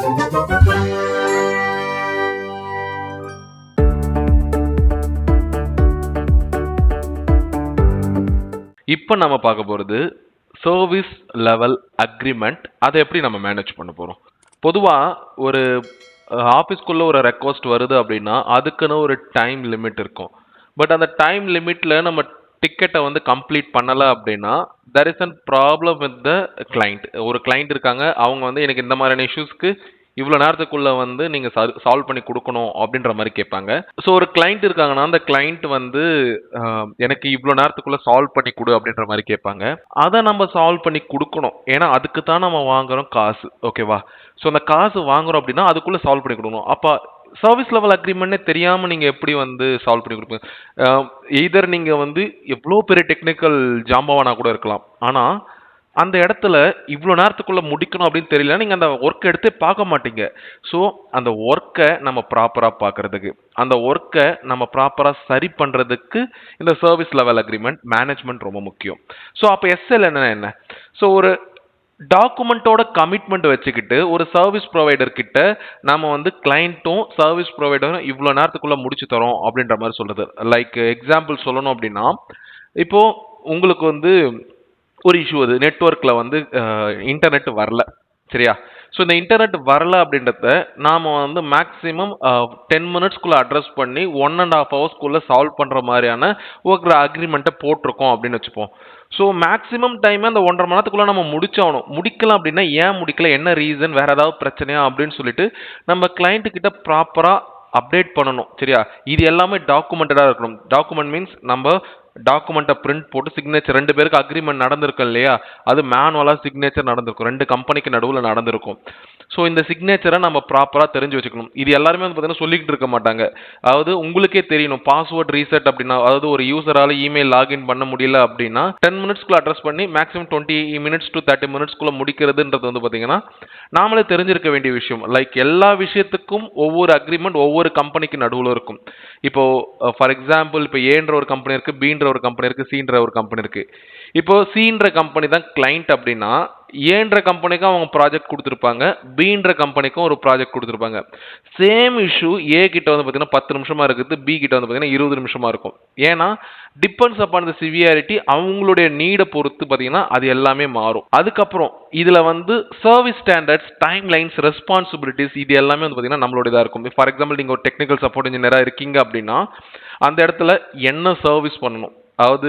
இப்போ நம்ம பார்க்க போகிறது சர்வீஸ் லெவல் அக்ரிமெண்ட். அதை எப்படி நம்ம மேனேஜ் பண்ண போகிறோம்? பொதுவாக ஒரு ஆஃபீஸ்க்குள்ளே ஒரு ரெக்வஸ்ட் வருது அப்படின்னா அதுக்குன்னு ஒரு டைம் லிமிட் இருக்கும். பட் அந்த டைம் லிமிட்டில் நம்ம டிக்கெட்டை வந்து கம்ப்ளீட் பண்ணலை அப்படின்னா there is an problem with the client. ஒரு கிளைண்ட் இருக்காங்க, அவங்க வந்து எனக்கு இந்த மாதிரியான இஷ்யூஸ்க்கு இவ்வளோ நேரத்துக்குள்ளே வந்து நீங்கள் சால்வ் பண்ணி கொடுக்கணும் அப்படின்ற மாதிரி கேட்பாங்க. ஸோ ஒரு கிளைண்ட் இருக்காங்கன்னா அந்த கிளைண்ட் வந்து எனக்கு இவ்வளோ நேரத்துக்குள்ளே சால்வ் பண்ணி கொடு அப்படின்ற மாதிரி கேட்பாங்க. அதை நம்ம சால்வ் பண்ணி கொடுக்கணும், ஏன்னா அதுக்கு தான் நம்ம வாங்குறோம் காசு. ஓகேவா? ஸோ அந்த காசு வாங்குறோம் அப்படின்னா அதுக்குள்ளே சால்வ் பண்ணி கொடுக்கணும். அப்போ சர்வீஸ் லெவல் அக்ரிமெண்ட்னே தெரியாமல் நீங்கள் எப்படி வந்து சால்வ் பண்ணி கொடுப்பீங்க? எய்தர் நீங்கள் வந்து எவ்வளோ பெரிய டெக்னிக்கல் ஜாம்பவானா கூட இருக்கலாம், ஆனால் அந்த இடத்துல இவ்வளோ நேரத்துக்குள்ளே முடிக்கணும் அப்படின்னு தெரியல, நீங்கள் அந்த ஒர்க்கை எடுத்தே பார்க்க மாட்டீங்க. ஸோ அந்த ஒர்க்கை நம்ம ப்ராப்பராக பார்க்குறதுக்கு, அந்த ஒர்க்கை நம்ம ப்ராப்பராக சரி பண்ணுறதுக்கு இந்த சர்வீஸ் லெவல் அக்ரிமெண்ட் மேனேஜ்மெண்ட் ரொம்ப முக்கியம். ஸோ அப்போ எஸ்எல் என்ன? ஸோ ஒரு டாக்குமெண்ட்டோட கமிட்மெண்ட் வச்சுக்கிட்டு ஒரு சர்வீஸ் ப்ரொவைடர் கிட்ட நம்ம வந்து கிளைண்ட்டும் சர்வீஸ் ப்ரொவைடரும் இவ்வளோ நேரத்துக்குள்ளே முடிச்சு தரோம் அப்படின்ற மாதிரி சொல்கிறது. லைக் எக்ஸாம்பிள் சொல்லணும் அப்படின்னா, இப்போது உங்களுக்கு வந்து ஒரு இஷ்யூ அது நெட்வொர்க்கில் வந்து இன்டர்நெட் வரல, சரியா? ஸோ இந்த இன்டர்நெட் வரல அப்படின்றத நாம் வந்து மேக்ஸிமம் 10 மினிட்ஸ்க்குள்ளே அட்ரஸ் பண்ணி 1.5 ஹவர்ஸ்க்குள்ளே சால்வ் பண்ணுற மாதிரியான ஒரு அக்ரிமெண்ட்டை போட்டிருக்கோம் அப்படின்னு வச்சுப்போம். ஸோ மேக்ஸிமம் டைமே அந்த 1.5 மணி நேரத்துக்குள்ளே நம்ம முடிச்சாகணும். முடிக்கலாம் அப்படின்னா ஏன் முடிக்கல, என்ன ரீசன், வேறு ஏதாவது பிரச்சனையா அப்படின்னு சொல்லிட்டு நம்ம கிளைண்ட்டுக்கிட்ட ப்ராப்பராக அப்டேட் பண்ணணும், சரியா? இது எல்லாமே டாக்குமெண்டடாக இருக்கணும். டாக்குமெண்ட் மீன்ஸ் நம்ம டாக்குமெண்ட்டை பிரிண்ட் போட்டு சிக்னேச்சர், 2 பேருக்கு அக்ரிமெண்ட் நடந்திருக்கும் இல்லையா, அது மேனுவலாக சிக்னேச்சர் நடந்திருக்கும், 2 கம்பெனிக்கு நடுவில் நடந்திருக்கும். ஸோ இந்த சிக்னேச்சரை நம்ம ப்ராப்பராக தெரிஞ்சு வச்சுக்கணும். இது எல்லாருமே வந்து பார்த்தீங்கன்னா சொல்லிக்கிட்டு இருக்க மாட்டாங்க. அதாவது உங்களுக்கே தெரியணும், பாஸ்வேர்ட் ரீசெட் அப்படின்னா, அதாவது ஒரு யூசரால் இமெயில் லாகின் பண்ண முடியல அப்படின்னா 10 மினிட்ஸ்க்குள்ள அட்ரஸ் பண்ணி மேக்ஸிமம் 20 மினிட்ஸ் டு 30 மினிட்ஸ்க்குள்ள முடிக்கிறதுன்றது வந்து பார்த்தீங்கன்னா நாமளே தெரிஞ்சிருக்க வேண்டிய விஷயம். லைக் எல்லா விஷயத்துக்கும் ஒவ்வொரு அக்ரிமெண்ட் ஒவ்வொரு கம்பெனிக்கு நடுவில் இருக்கும். இப்போ ஃபார் எக்ஸாம்பிள், இப்போ ஏன்ற ஒரு கம்பெனி இருக்குது, பீன்ற ஒரு கம்பெனி இருக்குது, சீன்ற ஒரு கம்பெனி இருக்குது. இப்போ சீன்ற கம்பெனி தான் கிளைண்ட் அப்படின்னா ஏன்ற கம்பெனிக்கும் அவங்க ப்ராஜெக்ட் கொடுத்துருப்பாங்க, பீன்ற கம்பெனிக்கும் ஒரு ப்ராஜெக்ட் கொடுத்துருப்பாங்க. சேம் இஷ்யூ ஏ கிட்ட வந்து பார்த்தீங்கன்னா 10 நிமிஷமா இருக்குது, பி கிட்ட வந்து பார்த்தீங்கன்னா 20 நிமிஷமா இருக்கும். ஏன்னா டிபெண்ட்ஸ் அப்பான் த சிவியாரிட்டி, அவங்களுடைய நீடை பொறுத்து பார்த்தீங்கன்னா அது எல்லாமே மாறும். அதுக்கப்புறம் இதில் வந்து service standards, time lines, responsibilities, இது எல்லாமே வந்து பார்த்தீங்கன்னா நம்மளோடதாக இருக்கும். ஃபார் எக்ஸாம்பிள், நீங்கள் ஒரு டெக்னிக்கல் சப்போர்ட் இன்ஜினியராக இருக்கீங்க அப்படின்னா அந்த இடத்துல என்ன சர்வீஸ் பண்ணணும், அதாவது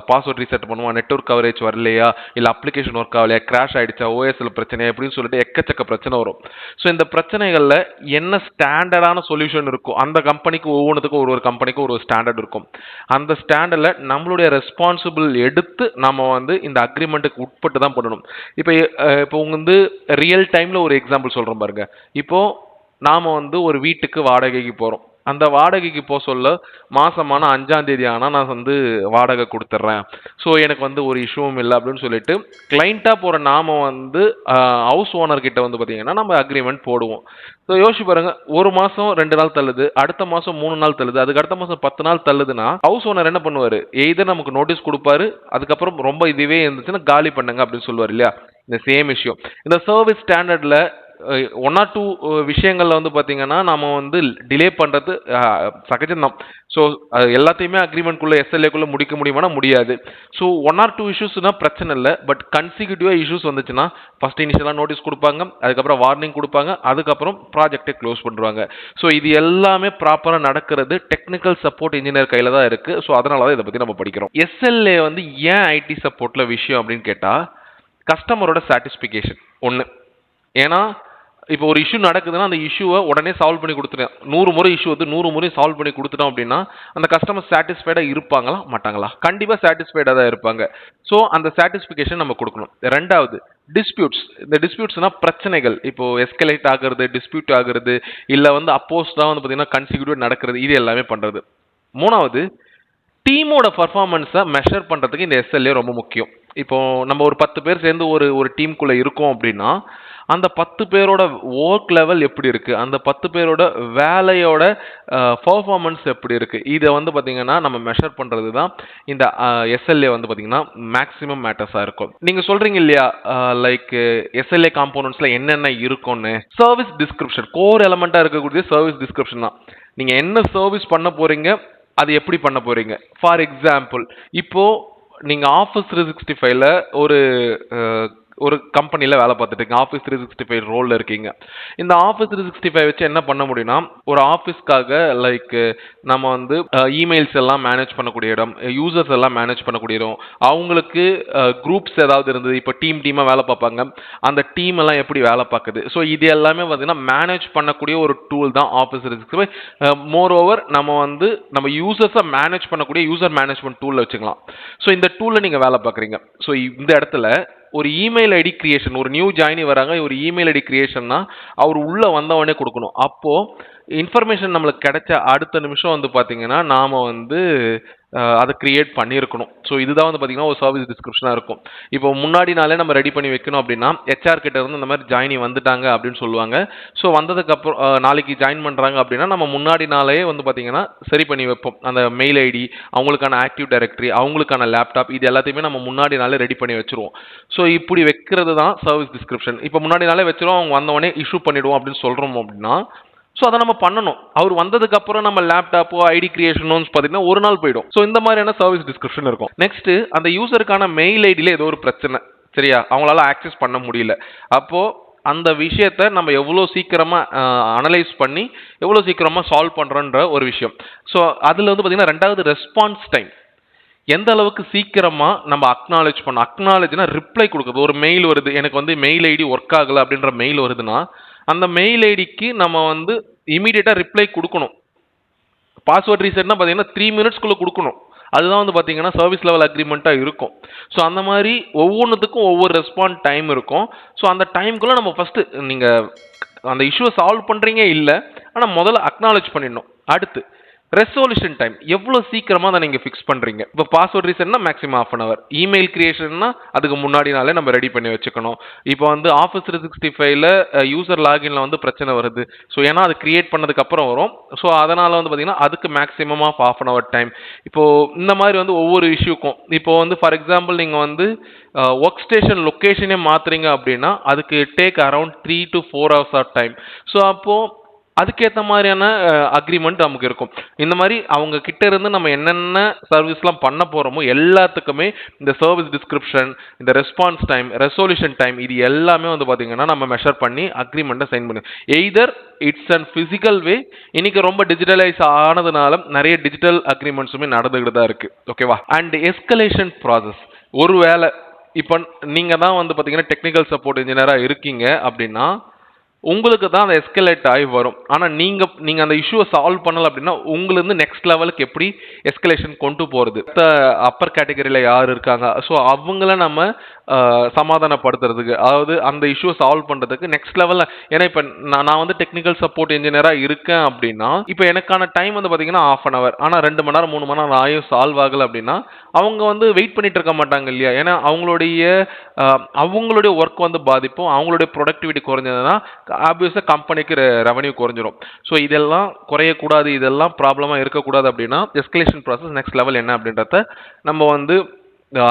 பாஸ்வேர்ட் ரீசெட் பண்ணுவோம், நெட்வொர்க் கவரேஜ் வரலையா, இல்லை அப்ளிகேஷன் ஒர்க் ஆகலையா, கிராஷ் ஆகிடுச்சா, ஓஎஸ்எல் பிரச்சனையா, எப்படின்னு சொல்லிட்டு எக்கச்சக்க பிரச்சனை வரும். ஸோ இந்த பிரச்சனைகளில் என்ன ஸ்டாண்டர்டான சொல்யூஷன் இருக்கும், அந்த கம்பெனிக்கு ஒவ்வொன்றுத்துக்கும் ஒரு கம்பெனிக்கும் ஒரு ஸ்டாண்டர்ட் இருக்கும். அந்த ஸ்டாண்டர்டில் நம்மளுடைய ரெஸ்பான்சிபிள் எடுத்து நம்ம வந்து இந்த அக்ரிமெண்ட்டுக்கு உட்பட்டு தான் பண்ணணும். இப்போ உங்க வந்து ரியல் டைமில் ஒரு எக்ஸாம்பிள் சொல்கிறோம் பாருங்க. இப்போது நாம் வந்து ஒரு வீட்டுக்கு வாடகைக்கு போகிறோம். அந்த வாடகைக்கு போக சொல்ல மாதமான 5ஆம் தேதி ஆனால் நான் வந்து வாடகை கொடுத்துட்றேன், ஸோ எனக்கு வந்து ஒரு இஷ்யூவும் இல்லை அப்படின்னு சொல்லிட்டு கிளைண்ட்டாக போகிற நாம வந்து ஹவுஸ் ஓனர்கிட்ட வந்து பார்த்தீங்கன்னா நம்ம அக்ரிமெண்ட் போடுவோம். ஸோ யோசிச்சு பாருங்க, ஒரு மாதம் 2 நாள் தள்ளுது, அடுத்த மாதம் 3 நாள் தள்ளுது, அதுக்கு அடுத்த மாதம் 10 நாள் தள்ளுதுன்னா ஹவுஸ் ஓனர் என்ன பண்ணுவார்? எய்தர் நமக்கு நோட்டீஸ் கொடுப்பாரு, அதுக்கப்புறம் ரொம்ப இதுவே இருந்துச்சுன்னா காலி பண்ணுங்க அப்படின்னு சொல்லுவார் இல்லையா? இந்த சேம் விஷயம் இந்த சர்வீஸ் ஸ்டாண்டர்டில் 1 or 2 விஷயங்கள்ல வந்து பார்த்தீங்கன்னா நம்ம வந்து டிலே பண்ணுறது சகஜம்தான். ஸோ எல்லாத்தையுமே அக்ரிமெண்ட்குள்ளே எஸ்எல்ஏக்குள்ளே முடிக்க முடியுமானா முடியாது. ஸோ 1 or 2 இஷ்யூஸ்னா பிரச்சனை இல்லை. பட் கன்சிக்யூட்டிவாக இஷ்யூஸ் வந்துச்சுன்னா ஃபர்ஸ்ட் இனிஷியலாக நோட்டீஸ் கொடுப்பாங்க, அதுக்கப்புறம் வார்னிங் கொடுப்பாங்க, அதுக்கப்புறம் ப்ராஜெக்டை க்ளோஸ் பண்ணுறாங்க. ஸோ இது எல்லாமே ப்ராப்பராக நடக்கிறது டெக்னிக்கல் சப்போர்ட் இன்ஜினியர் கையில் தான் இருக்குது. ஸோ அதனால தான் இதை பற்றி நம்ம படிக்கிறோம். எஸ்எல்ஏ வந்து ஏன் ஐடி சப்போர்ட்டில் விஷயம் அப்படின்னு கேட்டால், கஸ்டமரோட சாட்டிஸ்ஃபிகேஷன் ஒன்று. ஏன்னா இப்போ ஒரு இஷ்யூ நடக்குதுன்னா அந்த இஷ்யூவை உடனே சால்வ் பண்ணி கொடுத்துட்டேன். 100 முறை இஷ்யூ வந்து 100 முறை சால்வ் பண்ணி கொடுத்துட்டோம் அப்படின்னா அந்த கஸ்டமர் சாட்டிஸ்ஃபைடாக இருப்பாங்களா மாட்டாங்களா? கண்டிப்பாக சாட்டிஸ்ஃபைடாக தான் இருப்பாங்க. ஸோ அந்த சாட்டிஸ்ஃபிகேஷன் நம்ம கொடுக்கணும். ரெண்டாவது, டிஸ்பியூட்ஸ். இந்த டிஸ்பியூட்ஸ்னா பிரச்சனைகள், இப்போ எஸ்கலேட் ஆகுறது, டிஸ்பியூட் ஆகுறது, இல்லை வந்து அப்போஸ் தான் வந்து பார்த்தீங்கன்னா கன்சிக்யூட்டிவ் நடக்கிறது, இது எல்லாமே பண்ணுறது. மூணாவது, டீமோட பர்ஃபார்மன்ஸை மெஷர் பண்ணுறதுக்கு இந்த எஸ்எல்ஏ ரொம்ப முக்கியம். இப்போ நம்ம ஒரு 10 பேர் சேர்ந்து ஒரு டீமுக்குள்ளே இருக்கோம் அப்படின்னா அந்த 10 பேரோட ஒர்க் லெவல் எப்படி இருக்கு, அந்த 10 பேரோட வேலையோட பெர்ஃபார்மன்ஸ் எப்படி இருக்கு, இதை வந்து பார்த்தீங்கன்னா நம்ம மெஷர் பண்ணுறது தான் இந்த எஸ்எல்ஏ வந்து பார்த்தீங்கன்னா மேக்ஸிமம் மேட்டர்ஸாக இருக்கும். நீங்கள் சொல்கிறீங்க இல்லையா, லைக் எஸ்எல்ஏ காம்போனன்ட்ஸில் என்னென்ன இருக்கும்னு. சர்வீஸ் டிஸ்கிரிப்ஷன் கோர் எலமெண்ட்டாக இருக்கக்கூடிய சர்வீஸ் டிஸ்கிரிப்ஷன் தான். நீங்கள் என்ன சர்வீஸ் பண்ண போகிறீங்க, அது எப்படி பண்ண போகிறீங்க. ஃபார் எக்ஸாம்பிள், இப்போது நீங்கள் ஆஃபீஸ் 365ல ஒரு கம்பெனியில் வேலை பார்த்துட்டு இருக்கீங்க, ஆஃபீஸ் 365 ரோலில் இருக்கீங்க. இந்த ஆஃபீஸ் 365 வச்சு என்ன பண்ண முடியும்னா, ஒரு ஆஃபீஸ்க்காக லைக் நம்ம வந்து இமெயில்ஸ் எல்லாம் மேனேஜ் பண்ணக்கூடிய இடம், யூசர்ஸ் எல்லாம் மேனேஜ் பண்ணக்கூடிய இடம், அவங்களுக்கு குரூப்ஸ் ஏதாவது இருந்தது, இப்போ டீமாக வேலை பார்ப்பாங்க, அந்த டீம் எல்லாம் எப்படி வேலை பார்க்குது. ஸோ இது எல்லாமே பார்த்தீங்கன்னா மேனேஜ் பண்ணக்கூடிய ஒரு டூல் தான் ஆஃபீஸ் 365. மோர் ஓவர் நம்ம யூசர்ஸை மேனேஜ் பண்ணக்கூடிய யூசர் மேனேஜ்மெண்ட் டூலில் வச்சுக்கலாம். ஸோ இந்த டூலில் நீங்கள் வேலை பார்க்குறீங்க. ஸோ இந்த இடத்துல ஒரு இமெயில் ஐடி கிரியேஷன், ஒரு நியூ ஜாயினி வராங்க, ஒரு இமெயில் ஐடி கிரியேஷன்னா அவர் உள்ளே வந்தவொடனே கொடுக்கணும். அப்போது இன்ஃபர்மேஷன் நம்மளுக்கு கிடைச்ச அடுத்த நிமிஷம் வந்து பார்த்தீங்கன்னா நாம் வந்து அதை கிரியேட் பண்ணியிருக்கணும். ஸோ இதுதான் வந்து பார்த்தீங்கன்னா ஒரு சர்வீஸ் டிஸ்கிரிப்ஷனாக இருக்கும். இப்போ முன்னாடி நாளே நம்ம ரெடி பண்ணி வைக்கணும் அப்படின்னா, ஹெச்ஆர் கிட்ட இருந்து இந்த மாதிரி ஜாயினி வந்துட்டாங்க அப்படின்னு சொல்லுவாங்க. ஸோ வந்ததுக்கப்புறம் நாளைக்கு ஜாயின் பண்ணுறாங்க அப்படின்னா நம்ம முன்னாடி நாளே வந்து பார்த்தீங்கன்னா சரி பண்ணி வைப்போம். அந்த மெயில் ஐடி, அவங்களுக்கான ஆக்டிவ் டைரக்டரி, அவங்களுக்கான லேப்டாப், இது எல்லாத்தையுமே நம்ம முன்னாடி நாளே ரெடி பண்ணி வச்சுருவோம். ஸோ இப்படி வைக்கிறது தான் சர்வீஸ் டிஸ்கிரிப்ஷன். இப்போ முன்னாடி நாளே வச்சிருவோம், அவங்க வந்தவொடனே இஷ்யூ பண்ணிவிடுவோம் அப்படின்னு சொல்கிறோம் அப்படின்னா, ஸோ அதை நம்ம பண்ணணும். அவர் வந்ததுக்கப்புறம் நம்ம லேப்டாப்போ ஐடி கிரியேஷனோ பார்த்தீங்கன்னா ஒரு நாள் போயிடும். ஸோ இந்த மாதிரியான சர்வீஸ் டிஸ்கிரிப்ஷன் இருக்கும். நெக்ஸ்ட், அந்த யூசருக்கான மெயில் ஐடியில் ஏதோ ஒரு பிரச்சனை, சரியா, அவங்களால ஆக்சஸ் பண்ண முடியல. அப்போது அந்த விஷயத்தை நம்ம எவ்வளோ சீக்கிரமாக அனலைஸ் பண்ணி எவ்வளோ சீக்கிரமாக சால்வ் பண்ணுறோன்ற ஒரு விஷயம். ஸோ அதில் வந்து பார்த்தீங்கன்னா ரெண்டாவது ரெஸ்பான்ஸ் டைம். எந்த அளவுக்கு சீக்கிரமாக நம்ம அக்னாலேஜ்னா ரிப்ளை கொடுக்குறது. ஒரு மெயில் வருது, எனக்கு வந்து மெயில் ஐடி ஒர்க் ஆகலை அப்படின்ற மெயில் வருதுன்னா, அந்த மெயில் ஐடிக்கு நம்ம வந்து இமீடியட்டாக ரிப்ளை கொடுக்கணும். பாஸ்வேர்ட் ரீசெட்னா பார்த்தீங்கன்னா 3 மினிட்ஸ்க்குள்ளே கொடுக்கணும். அதுதான் வந்து பார்த்தீங்கன்னா சர்வீஸ் லெவல் அக்ரிமெண்ட்டாக இருக்கும். ஸோ அந்த மாதிரி ஒவ்வொன்றுத்துக்கும் ஒவ்வொரு ரெஸ்பாண்ட் டைம் இருக்கும். ஸோ அந்த டைமுக்குள்ளே நம்ம ஃபஸ்ட்டு நீங்கள் அந்த இஷ்யூவை சால்வ் பண்ணுறீங்க இல்லை, ஆனால் முதல்ல அக்னாலேஜ் பண்ணிடணும். அடுத்து ரெசல்யூஷன் டைம், எவ்வளோ சீக்கிரமாக அதை நீங்கள் ஃபிக்ஸ் பண்ணுறீங்க. இப்போ பாஸ்வேர்ட் ரீசெட்னா மேக்ஸிமம் ½ hour, இமெயில் கிரியேஷன்னா அதுக்கு முன்னாடி நாளே நம்ம ரெடி பண்ணி வச்சுக்கணும். இப்போ வந்து ஆஃபீஸ் 365ல யூசர் லாகின்ல வந்து பிரச்சனை வருது. ஸோ ஏன்னா அது கிரியேட் பண்ணதுக்கப்புறம் வரும். ஸோ அதனால் வந்து பார்த்தீங்கன்னா அதுக்கு மேக்ஸிமம் ஆஃப் ½ hour டைம். இப்போது இந்த மாதிரி வந்து ஒவ்வொரு இஷ்யூக்கும், இப்போ வந்து ஃபார் எக்ஸாம்பிள் நீங்கள் வந்து ஒர்க் ஸ்டேஷன் லொக்கேஷனே மாற்றுறீங்க அப்படின்னா அதுக்கு take around 3 to 4 hours of time. So அப்போது அதுக்கேற்ற மாதிரியான அக்ரிமெண்ட் நமக்கு இருக்கும். இந்த மாதிரி அவங்க கிட்ட இருந்து நம்ம என்னென்ன சர்வீஸ்லாம் பண்ண போகிறோமோ எல்லாத்துக்குமே இந்த சர்வீஸ் டிஸ்கிரிப்ஷன், இந்த ரெஸ்பான்ஸ் டைம், ரெசல்யூஷன் டைம், இது எல்லாமே வந்து பார்த்தீங்கன்னா நம்ம மெஷர் பண்ணி அக்ரிமெண்ட்டை சைன் பண்ணி எய்தர் இட்ஸ் அண்ட் ஃபிசிக்கல் வே. இன்னைக்கு ரொம்ப டிஜிட்டலைஸ் ஆனதுனால நிறைய டிஜிட்டல் அக்ரிமெண்ட்ஸுமே நடந்துக்கிட்டு தான் இருக்குது. ஓகேவா. அண்ட் எஸ்கலேஷன் ப்ராசஸ், ஒரு வேளை இப்போ நீங்கள் தான் வந்து பார்த்தீங்கன்னா டெக்னிக்கல் சப்போர்ட் இன்ஜினியராக இருக்கீங்க அப்படின்னா உங்களுக்கு தான் அந்த எஸ்கலேட் ஆகி வரும். ஆனால் நீங்கள் அந்த இஷ்யூவை சால்வ் பண்ணலை அப்படின்னா உங்களுக்கு நெக்ஸ்ட் லெவலுக்கு எப்படி எஸ்கலேஷன் கொண்டு போகிறது. அப்பர் கேட்டகரியில் யார் இருக்காங்க, ஸோ அவங்கள நம்ம சமாதானப்படுத்துறதுக்கு, அதாவது அந்த இஷ்யூவை சால்வ் பண்ணுறதுக்கு நெக்ஸ்ட் லெவலில். ஏன்னா இப்போ நான் வந்து டெக்னிக்கல் சப்போர்ட் இன்ஜினியராக இருக்கேன் அப்படின்னா இப்போ எனக்கான டைம் வந்து பார்த்தீங்கன்னா ½ hour, ஆனால் 2 மணி நேரம் 3 மணி நேரம் ஆயும் சால்வ் ஆகலை அப்படின்னா அவங்க வந்து வெயிட் பண்ணிட்டு இருக்க மாட்டாங்க இல்லையா. ஏன்னா அவங்களுடைய ஒர்க் வந்து பாதிப்பும், அவங்களுடைய ப்ரொடக்டிவிட்டி குறைஞ்சதுன்னா ஆப்வியஸாக கம்பெனிக்கு ரெவன்யூ குறைஞ்சிரும். ஸோ இதெல்லாம் குறையக்கூடாது, இதெல்லாம் ப்ராப்ளமாக இருக்கக்கூடாது அப்படின்னா எஸ்கலேஷன் ப்ராசஸ் நெக்ஸ்ட் லெவல் என்ன அப்படின்றத நம்ம வந்து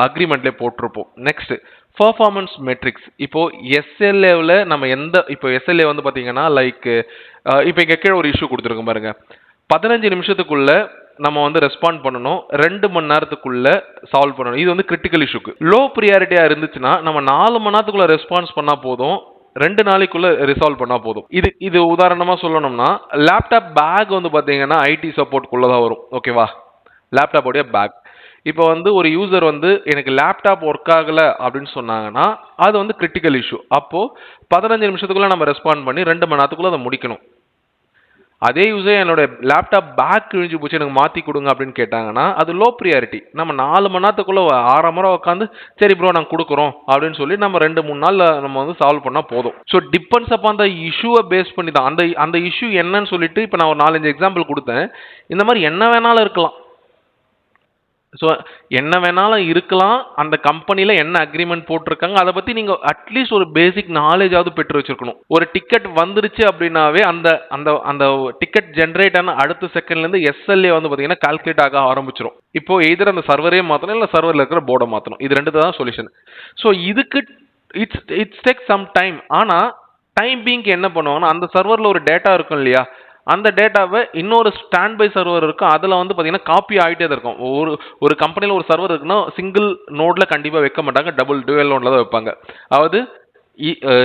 அக்ரிமெண்ட்லேயே போட்டிருப்போம். Next performance metrics. இப்போது எஸ்எல்ஏவில் நம்ம இப்போ எஸ்எல்ஏ வந்து பார்த்தீங்கன்னா லைக் இப்போ இங்கே கீழே ஒரு இஷ்யூ கொடுத்துருக்கோம் பாருங்க, 15 நிமிஷத்துக்குள்ள நம்ம வந்து ரெஸ்பாண்ட் பண்ணணும், 2 மணி நேரத்துக்குள்ள சால்வ் பண்ணணும். இது வந்து கிரிட்டிக்கல் இஷ்யூக்கு. லோ ப்ரியாரிட்டியாக இருந்துச்சுன்னா நம்ம 4 மணி நேரத்துக்குள்ள ரெஸ்பான்ஸ் பண்ணால் போதும், 2 நாளைக்குள்ள ரிசால்வ் பண்ணால் போதும். இது உதாரணமாக சொல்லணும்னா லேப்டாப் பேக் வந்து பார்த்தீங்கன்னா ஐடி சப்போர்ட்குள்ளே தான் வரும். ஓகேவா. லேப்டாப்போடைய பேக். இப்போ வந்து ஒரு யூசர் வந்து எனக்கு லேப்டாப் ஒர்க் ஆகலை அப்படின்னு சொன்னாங்கன்னா அது வந்து கிரிட்டிக்கல் இஷ்யூ. அப்போது 15 நிமிஷத்துக்குள்ளே நம்ம ரெஸ்பாண்ட் பண்ணி 2 மணி நேரத்துக்குள்ளே அதை முடிக்கணும். அதே யூஸர் என்னோட லேப்டாப் பேக் கிழிஞ்சு போச்சு எனக்கு மாற்றி கொடுங்க அப்படின்னு கேட்டாங்கன்னா அது லோ ப்ரியாரிட்டி. நம்ம 4 மணி நேரத்துக்குள்ளே 6 முறை உட்காந்து சரி ப்ரோ நாங்கள் கொடுக்குறோம் அப்படின்னு சொல்லி நம்ம 2-3 நாளில் நம்ம வந்து சால்வ் பண்ணால் போதும். ஸோ டிபெண்ட்ஸ் அப்போ அந்த இஷ்யூவை பேஸ் பண்ணி தான். அந்த இஷ்யூ என்னன்னு சொல்லிட்டு இப்போ நான் ஒரு 4-5 எக்ஸாம்பிள் கொடுத்தேன். இந்த மாதிரி என்ன வேணாலும் இருக்கலாம். ஸோ என்ன வேணாலும் இருக்கலாம், அந்த கம்பெனியில் என்ன அக்ரிமெண்ட் போட்டிருக்காங்க அதை பற்றி நீங்கள் அட்லீஸ்ட் ஒரு பேசிக் நாலேஜாவது பெற்று வச்சிருக்கணும். ஒரு டிக்கெட் வந்துருச்சு அப்படின்னாவே அந்த அந்த அந்த டிக்கெட் ஜென்ரேட் ஆன அடுத்த செகண்ட்லேருந்து எஸ்எல்ஏ வந்து பார்த்தீங்கன்னா கால்குலேட் ஆக ஆரம்பிச்சிடும். இப்போ எதிர் அந்த சர்வரே மாற்றணும், இல்லை சர்வரில் இருக்கிற போர்டை மாற்றணும். இது ரெண்டு தான் சொல்யூஷன். ஸோ இதுக்கு இட்ஸ் டேக் சம் டைம். ஆனால் டைம் பீங்க்கு என்ன பண்ணுவாங்கன்னா, அந்த சர்வரில் ஒரு டேட்டா இருக்கும் இல்லையா, அந்த டேட்டாவை இன்னொரு ஸ்டாண்ட் பை சர்வர் இருக்கும், அதில் வந்து பார்த்தீங்கன்னா காப்பி ஆகிட்டே தான் இருக்கும். ஒரு கம்பெனியில் ஒரு சர்வர் இருக்குன்னா சிங்கிள் நோடில் கண்டிப்பாக வைக்க மாட்டாங்க, டபுள் டுவெல் நோடில் தான் வைப்பாங்க. அதாவது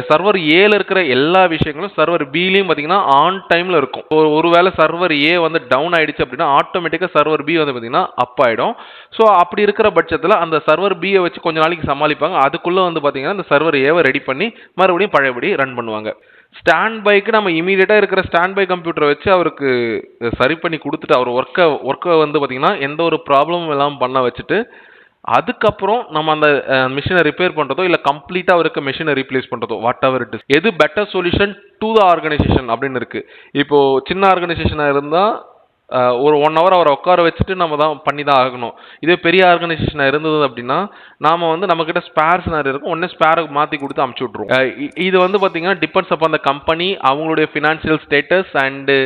சர்வர் ஏல இருக்கிற எல்லா விஷயங்களும் சர்வர் பிலையும் பார்த்தீங்கன்னா ஆன் டைமில் இருக்கும். ஒருவேளை சர்வர் ஏ வந்து டவுன் ஆயிடுச்சு அப்படின்னா ஆட்டோமேட்டிக்காக சர்வர் பி வந்து பார்த்தீங்கன்னா அப் ஆகிடும். ஸோ அப்படி இருக்கிற பட்சத்தில் அந்த சர்வர் பியை வச்சு கொஞ்ச நாளைக்கு சமாளிப்பாங்க. அதுக்குள்ளே வந்து பார்த்தீங்கன்னா அந்த சர்வர் ஏவை ரெடி பண்ணி மறுபடியும் பழையபடி ரன் பண்ணுவாங்க. ஸ்டாண்ட் பைக்கு நம்ம இமீடியட்டாக இருக்கிற ஸ்டாண்ட் பை கம்ப்யூட்டரை வச்சு அவருக்கு சரி பண்ணி கொடுத்துட்டு அவர் ஒர்க்கை வந்து பார்த்தீங்கன்னா எந்த ஒரு ப்ராப்ளமும் இல்லாமல் பண்ண வச்சுட்டு அதுக்கப்புறம் நம்ம அந்த மிஷினை ரிப்பேர் பண்ணுறதோ இல்லை கம்ப்ளீட்டாக அவருக்கு மிஷினை ரீப்ளேஸ் பண்ணுறதோ வாட் எவர் இட் இஸ், எது better solution to the organisation அப்படின்னு இருக்குது. இப்போது சின்ன ஆர்கனைசேஷனாக இருந்தால் ஒரு 1 hour அவரை உட்கார வச்சுட்டு நம்ம தான் பண்ணி தான் ஆகணும். இதே பெரிய ஆர்கனைசேஷனாக இருந்தது அப்படின்னா நாம் வந்து நம்மக்கிட்ட ஸ்பேர்ஸ் நிறைய இருக்கும், ஒன்றே ஸ்பேரை மாற்றி கொடுத்து அமுச்சு விட்ருவோம். இது வந்து பார்த்தீங்கன்னா டிபெண்ட்ஸ் அப்பான் அந்த கம்பெனி, அவங்களுடைய financial status and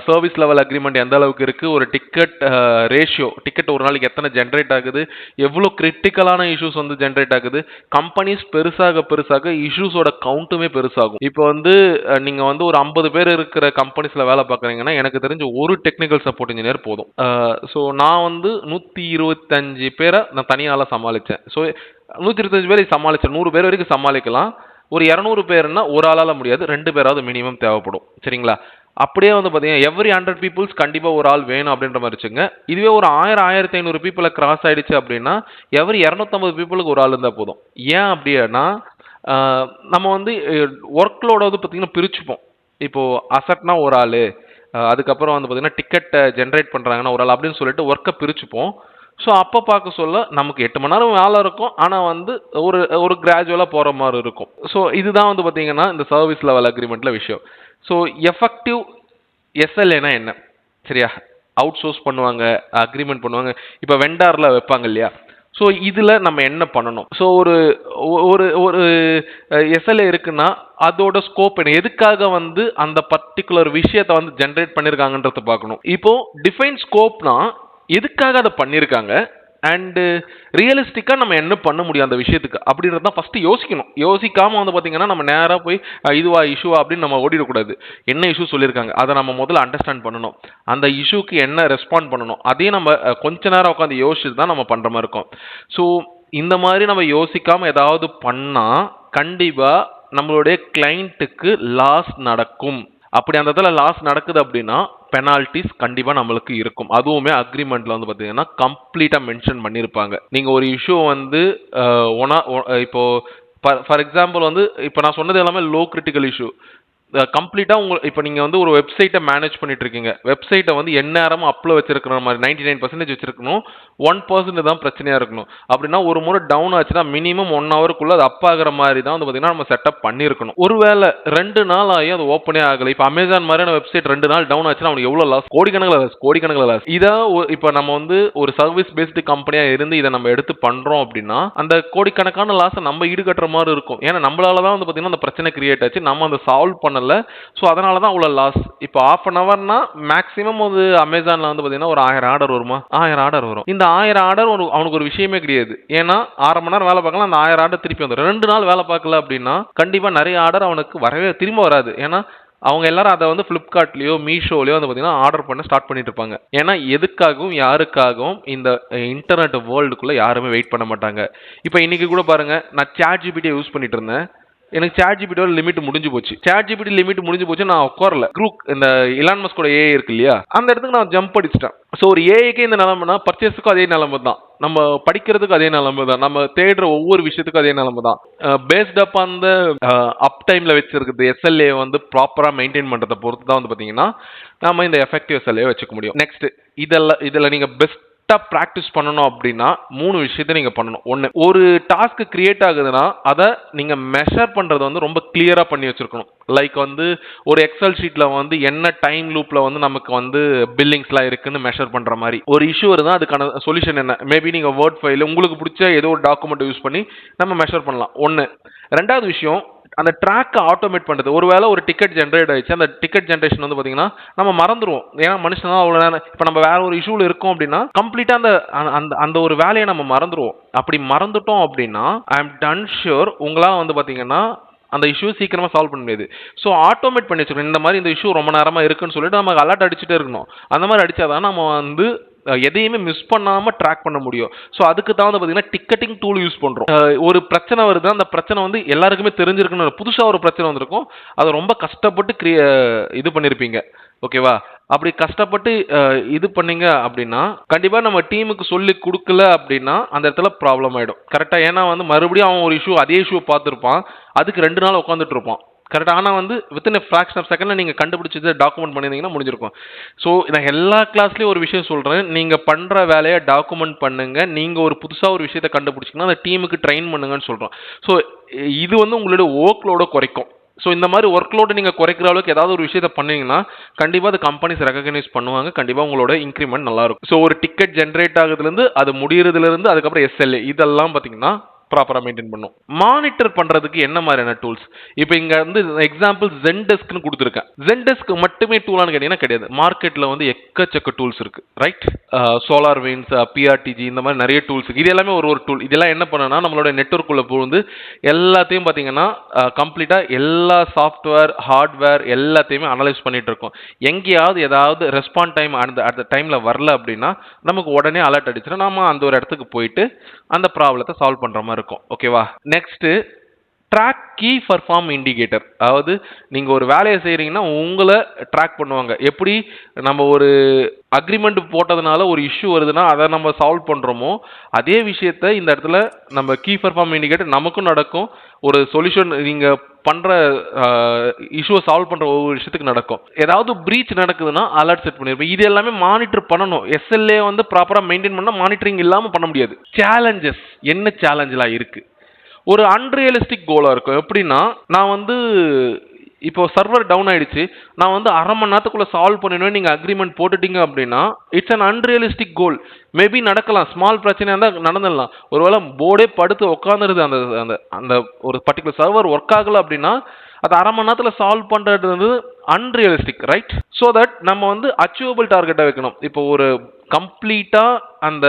service level agreement எந்த அளவுக்கு இருக்குது, ஒரு டிக்கெட் ரேஷியோ, டிக்கெட் ஒரு நாளைக்கு எத்தனை ஜென்ரேட் ஆகுது, எவ்வளோ கிரிட்டிக்கலான இஷ்யூஸ் வந்து ஜென்ரேட் ஆகுது. கம்பெனிஸ் பெருசாக இஷ்யூஸோட கவுண்ட்டுமே பெருசாகும். இப்போ வந்து நீங்கள் வந்து ஒரு 50 பேர் இருக்கிற கம்பெனிஸில் வேலை பார்க்குறீங்கன்னா எனக்கு தெரிஞ்ச ஒரு டெக்னிக்கல் சப்போர்ட் இன்ஜினியர் போதும். ஸோ நான் வந்து 125 பேரை நான் தனியால சமாளித்தேன். ஸோ 125 பேரை சமாளித்தேன், 100 பேர் வரைக்கும் சமாளிக்கலாம். ஒரு 200 பேர்னா ஒரு ஆளால் முடியாது, 2 பேராவது மினிமம் தேவைப்படும். சரிங்களா? அப்படியே வந்து பார்த்தீங்கன்னா எவ்ரி 100 பீப்புள்ஸ் கண்டிப்பாக ஒரு ஆள் வேணும் அப்படின்ற மாதிரி வச்சுங்க. இதுவே ஒரு 1000-1500 பீப்புளை கிராஸ் ஆயிடுச்சு அப்படின்னா எவ்ரி 250 பீப்புளுக்கு ஒரு ஆள் இருந்தால் போதும். ஏன் அப்படின்னா நம்ம வந்து ஒர்க் லோட வந்து பார்த்தீங்கன்னா பிரிச்சுப்போம். இப்போது அசட்னா ஒரு ஆள், அதுக்கப்புறம் வந்து பார்த்தீங்கன்னா டிக்கெட்டை ஜென்ரேட் பண்ணுறாங்கன்னா ஒரு ஆள் அப்படின்னு சொல்லிட்டு ஒர்க்கை பிரிச்சுப்போம். ஸோ அப்போ பார்க்க சொல்ல நமக்கு 8 மணி நேரம் வேலை இருக்கும், ஆனால் வந்து ஒரு கிராஜுவலாக போகிற மாதிரி இருக்கும். ஸோ இதுதான் வந்து பார்த்தீங்கன்னா இந்த சர்வீஸ் லெவல் அக்ரிமெண்ட்டில் விஷயம். ஸோ எஃபெக்டிவ் எஸ்எல்ஏனா என்ன? சரியா? அவுட் சோர்ஸ் பண்ணுவாங்க, அக்ரிமெண்ட் பண்ணுவாங்க, இப்போ வெண்டாரில் வைப்பாங்க இல்லையா? ஸோ இதில் நம்ம என்ன பண்ணணும்? ஸோ ஒரு ஒரு ஒரு எஸ்எல்ஏ இருக்குன்னா அதோட ஸ்கோப் என்ன, எதுக்காக வந்து அந்த பர்டிகுலர் விஷயத்தை வந்து ஜென்ரேட் பண்ணியிருக்காங்கன்றத பார்க்கணும். இப்போ டிஃபைன் ஸ்கோப்னா எதுக்காக அதை பண்ணியிருக்காங்க அண்டு ரியலிஸ்டிக்காக நம்ம என்ன பண்ண முடியும் அந்த விஷயத்துக்கு அப்படின்றது தான் ஃபஸ்ட்டு யோசிக்கணும். யோசிக்காமல் வந்து பார்த்தீங்கன்னா நம்ம நேராக போய் இதுவா இஷ்யூவா அப்படின்னு நம்ம ஓடிடக்கூடாது. என்ன இஷ்யூ சொல்லியிருக்காங்க அதை நம்ம முதல்ல அண்டர்ஸ்டாண்ட் பண்ணணும். அந்த இஷ்யூக்கு என்ன ரெஸ்பாண்ட் பண்ணணும் அதையும் நம்ம கொஞ்ச நேரம் உட்காந்து யோசிச்சுட்டு தான் நம்ம பண்ணுற மாதிரி இருக்கும். ஸோ இந்த மாதிரி நம்ம யோசிக்காமல் ஏதாவது பண்ணால் கண்டிப்பாக நம்மளுடைய கிளைண்ட்டுக்கு லாஸ் நடக்கும். அப்படி அந்த இடத்துல லாஸ் நடக்குது அப்படின்னா பெனால்டிஸ் கண்டிப்பாக நம்மளுக்கு இருக்கும். அதுவுமே அக்ரிமெண்ட்டில் வந்து பார்த்தீங்கன்னா கம்ப்ளீட்டாக மென்ஷன் பண்ணியிருப்பாங்க. நீங்கள் ஒரு இஷ்யூ வந்து இப்போது ஃபார் எக்ஸாம்பிள் வந்து இப்போ நான் சொன்னது எல்லாமே லோ கிரிட்டிக்கல் இஷ்யூ. கம்ப்ளீட்டாக இப்போ நீங்கள் வந்து ஒரு வெப்சைட்டை மேனேஜ் பண்ணிட்டு இருக்கீங்க, வெப்சைட்டை வந்து எந்நேரமும் அப்பில் வச்சிருக்கிற மாதிரி 99% வச்சிருக்கணும், 1% தான் பிரச்சனையாக இருக்கணும். அப்படின்னா ஒரு முறை டவுன் ஆச்சுன்னா மினிமம் 1 ஹவருக்குள்ளே அது அப் ஆகிற மாதிரி தான் வந்து பார்த்தீங்கன்னா நம்ம செட்டப் பண்ணியிருக்கணும். ஒருவேளை 2 நாள் ஆகி அது ஓப்பனே ஆகலை, இப்போ அமேசான் மாதிரியான வெப்சைட் 2 நாள் டவுன் ஆச்சுன்னா அவனுக்கு எவ்வளோ லாஸ்? கோடிக்கணக்கில் லாஸ். இதை இப்போ நம்ம வந்து ஒரு சர்வீஸ் பேஸ்டு கம்பெனியாக இருந்து இதை நம்ம எடுத்து பண்ணுறோம் அப்படின்னா அந்த கோடிக்கணக்கான லாஸை நம்ம ஈடுகட்டுற மாதிரி இருக்கும். ஏன்னா நம்மளால தான் வந்து பார்த்தீங்கன்னா அந்த பிரச்சனை கிரியேட் ஆச்சு, நம்ம அந்த சால்வ் பண்ண. ஸோ அதனால தான் அவ்வளோ லாஸ். இப்போ ½ an hourனா மேக்ஸிமம் வந்து அமேசானில் வந்து பார்த்தீங்கன்னா ஒரு 1000 ஆர்டர் வருமா? 1000 ஆர்டர் வரும். இந்த 1000 ஆர்டர் அவனுக்கு ஒரு விஷயமே கிடையாது. ஏன்னா 1/2 மணி நேரம் வேலை பார்க்கலாம், அந்த 1000 ஆர்டர் திருப்பி வந்துடும். 2 நாள் வேலை பார்க்கல அப்படின்னா கண்டிப்பாக நிறைய ஆர்டர் அவனுக்கு திரும்ப வராது. ஏன்னா அவங்க எல்லாரும் அதை வந்து ஃப்ளிப்கார்ட்லேயோ மீஷோலையோ வந்து பார்த்தீங்கன்னா ஆர்டர் பண்ண ஸ்டார்ட் பண்ணிட்டு இருப்பாங்க. ஏன்னா எதுக்காகவும் யாருக்காகவும் இந்த இன்டர்நெட் வேர்ல்டுக்குள்ளே யாருமே வெயிட் பண்ண மாட்டாங்க. இப்போ இன்னைக்கு கூட பாருங்க, நான் ChatGPT யூஸ் பண்ணிட்டு இருந்தேன், எனக்கு ChatGPT லிமிட் முடிஞ்சு போச்சு. ChatGPT லிமிட் முடிஞ்சு போச்சு, நான் உட்காரல. இந்த இலான் மஸ்கோட ஏஐ இருக்கு இல்லையா, அந்த இடத்துக்கு நான் ஜம்ப் அடிச்சிட்டேன். ஸோ ஒரு ஏஐக்கே இந்த நிலைமைனா பர்ச்சேஸுக்கும் அதே நிலைமை தான், நம்ம படிக்கிறதுக்கு அதே நிலைமை தான், நம்ம தேடுற ஒவ்வொரு விஷயத்துக்கும் அதே நிலைமை தான். பேஸ்ட் அப் அந்த அப் டைமில் வச்சிருக்கிறது எஸ்எல்ஏ வந்து ப்ராப்பராக மெயின்டைன் பண்ணுறதை பொறுத்து தான் வந்து பார்த்தீங்கன்னா நம்ம இந்த எஃபெக்டிவ் எஸ்எல்ஏ வச்சுக்க முடியும். நெக்ஸ்ட் இதில் நீங்கள் ப்ராக்டிஸ் பண்ணணும் அப்படின்னா 3 விஷயத்தை நீங்க பண்ணணும். ஒண்ணு, ஒரு டாஸ்க் கிரியேட் ஆகுதுன்னா அதை நீங்க மெஷர் பண்றது வந்து ரொம்ப கிளியரா பண்ணி வச்சிருக்கணும். லைக் வந்து ஒரு எக்ஸல் ஷீட்ல வந்து என்ன டைம் லூப்ல வந்து நமக்கு வந்து பில்லிங்ஸ்லாம் இருக்குன்னு மெஷர் பண்ற மாதிரி ஒரு இஷ்யூ இருந்தா அதுக்கான சொல்யூஷன் என்ன, மேபி நீங்க வேர்ட் ஃபைல் உங்களுக்கு பிடிச்ச ஏதோ ஒரு டாக்குமெண்ட் யூஸ் பண்ணி நம்ம மெஷர் பண்ணலாம். ஒன்னு. ரெண்டாவது விஷயம், அந்த ட்ராக்கை ஆட்டோமேட் பண்ணுறது. ஒருவேளை ஒரு டிக்கெட் ஜென்ரேட் ஆயிடுச்சு, அந்த டிக்கெட் ஜென்ரேஷன் வந்து பார்த்தீங்கன்னா நம்ம மறந்துடுவோம். ஏன்னா மனுஷன் தான் அவ்வளோ நேரம், இப்போ நம்ம வேற ஒரு இஷ்யூவில் இருக்கோம் அப்படின்னா கம்ப்ளீட்டாக அந்த அந்த அந்த ஒரு வேலையை நம்ம மறந்துடுவோம். அப்படி மறந்துட்டோம் அப்படின்னா ஐ எம் டன் ஷூர் உங்களால் வந்து பார்த்தீங்கன்னா அந்த இஷ்யூ சீக்கிரமாக சால்வ் பண்ண முடியாது. ஸோ ஆட்டோமேட் பண்ணி வச்சுக்கணும். இந்த மாதிரி இந்த இஷ்யூ ரொம்ப நேரமாக இருக்குன்னு சொல்லிட்டு நம்ம அலர்ட் அடிச்சுட்டே இருக்கணும். அந்த மாதிரி அடிச்சாதான் நம்ம வந்து எதையுமே மிஸ் பண்ணாம ட்ராக் பண்ண முடியும். ஸோ அதுக்கு தான் வந்து பார்த்தீங்கன்னா டிக்கெட்டிங் டூல் யூஸ் பண்ணுறோம். ஒரு பிரச்சனை வருது, அந்த பிரச்சனை வந்து எல்லாருக்குமே தெரிஞ்சிருக்குன்னு, புதுசாக ஒரு பிரச்சனை வந்திருக்கும், அதை ரொம்ப கஷ்டப்பட்டு இது பண்ணியிருப்பீங்க. ஓகேவா? அப்படி கஷ்டப்பட்டு இது பண்ணீங்க அப்படின்னா கண்டிப்பாக நம்ம டீமுக்கு சொல்லி கொடுக்கல அப்படின்னா அந்த இடத்துல ப்ராப்ளம் ஆகிடும். கரெக்டாக? ஏன்னா வந்து மறுபடியும் அவன் ஒரு இஷ்யூ அதே இஷ்யூ பார்த்துருப்பான், அதுக்கு 2 நாள் உட்காந்துட்டு இருப்பான். கரெக்டாக? ஆனால் வந்து வித்தின் ஃப்ராக்ஷன் ஆஃப் செகண்டில் நீங்கள் கண்டுபிடிச்சது டாக்குமெண்ட் பண்ணியிருந்தீங்கன்னா முடிஞ்சிருக்கும். ஸோ நான் எல்லா கிளாஸ்லேயும் ஒரு விஷயம் சொல்கிறேன், நீங்கள் பண்ணுற வேலையை டாக்குமெண்ட் பண்ணுங்கள். நீங்கள் ஒரு புதுசாக ஒரு விஷயத்தை கண்டுபிடிச்சிங்கன்னா அந்த டீமுக்கு ட்ரெயின் பண்ணுங்கன்னு சொல்கிறோம். ஸோ இது வந்து உங்களோட ஒர்க்லோட குறைக்கும். ஸோ இந்த மாதிரி ஒர்க்லோடு நீங்கள் குறைக்கிற அளவுக்கு ஏதாவது ஒரு விஷயத்தை பண்ணீங்கன்னா கண்டிப்பாக அது கம்பெனிஸ் ரெகக்னைஸ் பண்ணுவாங்க. கண்டிப்பாக உங்களோட இன்க்ரிமெண்ட் நல்லாயிருக்கும். ஸோ ஒரு டிக்கெட் ஜென்ரேட் ஆகுதுலேருந்து அது முடியறதுலேருந்து அதுக்கப்புறம் எஸ்எல்ஏ இதெல்லாம் பார்த்தீங்கன்னா ப்ராப்பராக மெயின்டைன் பண்ணும். மானிட்டர் பண்ணுறதுக்கு என்ன மாதிரியான டூல்ஸ்? இப்போ இங்கே வந்து எக்ஸாம்பிள் ஜென்டெஸ்க்னு கொடுத்துருக்கேன். ஜென்டெஸ்க் மட்டுமே டூலான்னு கேட்டிங்கன்னா கிடையாது. மார்க்கெட்டில் வந்து எக்கச்சக்க டூல்ஸ் இருக்குது. ரைட்? சோலார் வின்ஸ், பிஆர்டிஜி, இந்த மாதிரி நிறைய டூல்ஸ் இருக்குது. இது எல்லாமே ஒரு டூல். இதெல்லாம் என்ன பண்ணுன்னா நம்மளோட நெட்வொர்க்குள்ளே போகுது எல்லாத்தையும் பார்த்தீங்கன்னா கம்ப்ளீட்டாக எல்லா சாஃப்ட்வேர் ஹார்ட்வேர் எல்லாத்தையுமே அனலைஸ் பண்ணிட்டு இருக்கோம். எங்கேயாவது ஏதாவது ரெஸ்பாண்ட் டைம் அந்த டைமில் வரல அப்படின்னா நமக்கு உடனே அலர்ட் அடிச்சுன்னா நம்ம அந்த ஒரு இடத்துக்கு போயிட்டு அந்த ப்ராப்ளத்தை சால்வ் பண்ணுற மாதிரி இருக்கும். ஓகேவா? Next, track key perform indicator. அதாவது நீங்கள் ஒரு வேலையை செய்கிறீங்கன்னா உங்களை ட்ராக் பண்ணுவாங்க. எப்படி நம்ம ஒரு அக்ரிமெண்ட் போட்டதுனால ஒரு இஷ்யூ வருதுன்னா அதை நம்ம சால்வ் பண்ணுறோமோ அதே விஷயத்த இந்த இடத்துல நம்ம கீ பர்ஃபார்ம் இண்டிகேட்டர் நமக்கும் நடக்கும். ஒரு சொல்யூஷன் நீங்கள் பண்ணுற இஷ்யூவை சால்வ் பண்ணுற ஒவ்வொரு விஷயத்துக்கு நடக்கும். ஏதாவது பிரீச் நடக்குதுன்னா அலர்ட் செட் பண்ணியிருப்பேன். இது எல்லாமே மானிட்டர் பண்ணணும். எஸ்எல்ஏ வந்து ப்ராப்பராக மெயின்டைன் பண்ணால் மானிட்டரிங் இல்லாமல் பண்ண முடியாது. சேலஞ்சஸ் என்ன சேலஞ்செலாம் இருக்குது? ஒரு அன்ரியலிஸ்டிக் கோலாக இருக்கும். எப்படின்னா நான் வந்து இப்போ சர்வர் டவுன் ஆயிடுச்சு, நான் வந்து அரை மணி நேரத்துக்குள்ளே சால்வ் பண்ணிடுவேன் நீங்கள் அக்ரிமெண்ட் போட்டுட்டீங்க அப்படின்னா it's an unrealistic goal. Maybe நடக்கலாம், ஸ்மால் பிரச்சனையாக இருந்தால் நடந்துடலாம். ஒருவேளை போர்டே படுத்து உட்காந்துருது, அந்த அந்த அந்த ஒரு பர்டிகுலர் சர்வர் ஒர்க் ஆகலை அப்படின்னா அது அரை மணி நேரத்தில் சால்வ் பண்ணுறது வந்து அன்ரியலிஸ்டிக். ரைட்? ஸோ தட் நம்ம வந்து அச்சீவபிள் டார்கெட்டாக வைக்கணும். இப்போ ஒரு கம்ப்ளீட்டாக அந்த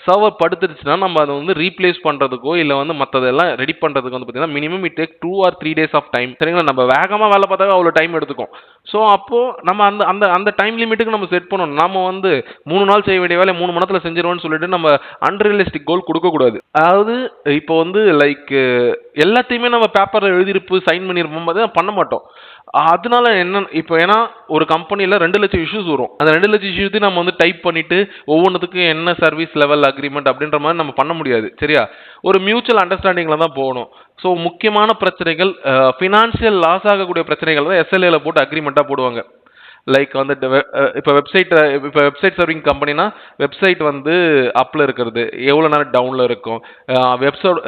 சர்வர் படுத்துருச்சுன்னா நம்ம அதை வந்து ரீப்ளேஸ் பண்ணுறதுக்கோ இல்லை வந்து மற்றதெல்லாம் ரெடி பண்ணுறதுக்கு வந்து பார்த்தீங்கன்னா minimum it take 2 or 3 days of time. சரிங்களா? நம்ம வேகமாக வேலை பார்த்தாவே அவ்வளோ டைம் எடுத்துக்கும். ஸோ அப்போது நம்ம அந்த அந்த அந்த டைம் லிமிட்டுக்கு நம்ம செட் பண்ணணும். நம்ம வந்து 3 நாள் செய்ய வேண்டிய வேலை 3 மணி நேரத்தில் செஞ்சிருவோம்னு சொல்லிட்டு நம்ம அன்ரியலிஸ்டிக் கோல் கொடுக்கக்கூடாது. அதாவது இப்போ வந்து லைக் எல்லாத்தையுமே நம்ம பேப்பரில் எழுதிருப்பு சைன் பண்ணியிருப்போம் போது பண்ண மாட்டோம். அதனால என்ன இப்போ, ஏன்னா ஒரு கம்பெனியில் 2 லட்சம் இஷ்யூஸ் வரும். அந்த 2 லட்சம் இஷ்யூத்தையும் நம்ம வந்து டைப் பண்ணிட்டு ஒவ்வொன்றுத்துக்கும் என்ன சர்வீஸ் லெவல் அக்ரிமெண்ட் அப்படின்ற மாதிரி நம்ம பண்ண முடியாது. சரியா? ஒரு மியூச்சுவல் அண்டர்ஸ்டாண்டிங்கில் தான் போகணும். ஸோ முக்கியமான பிரச்சனைகள், ஃபினான்ஷியல் லாஸ் ஆகக்கூடிய பிரச்சனைகள் தான் எஸ்எல்ஏல போட்டு அக்ரிமெண்ட்டாக போடுவாங்க. லைக் வந்து இப்போ வெப்சைட் சர்விங் கம்பெனினா வெப்சைட் வந்து அப்பில் இருக்கிறது எவ்வளோ நேரம் டவுனில் இருக்கும்,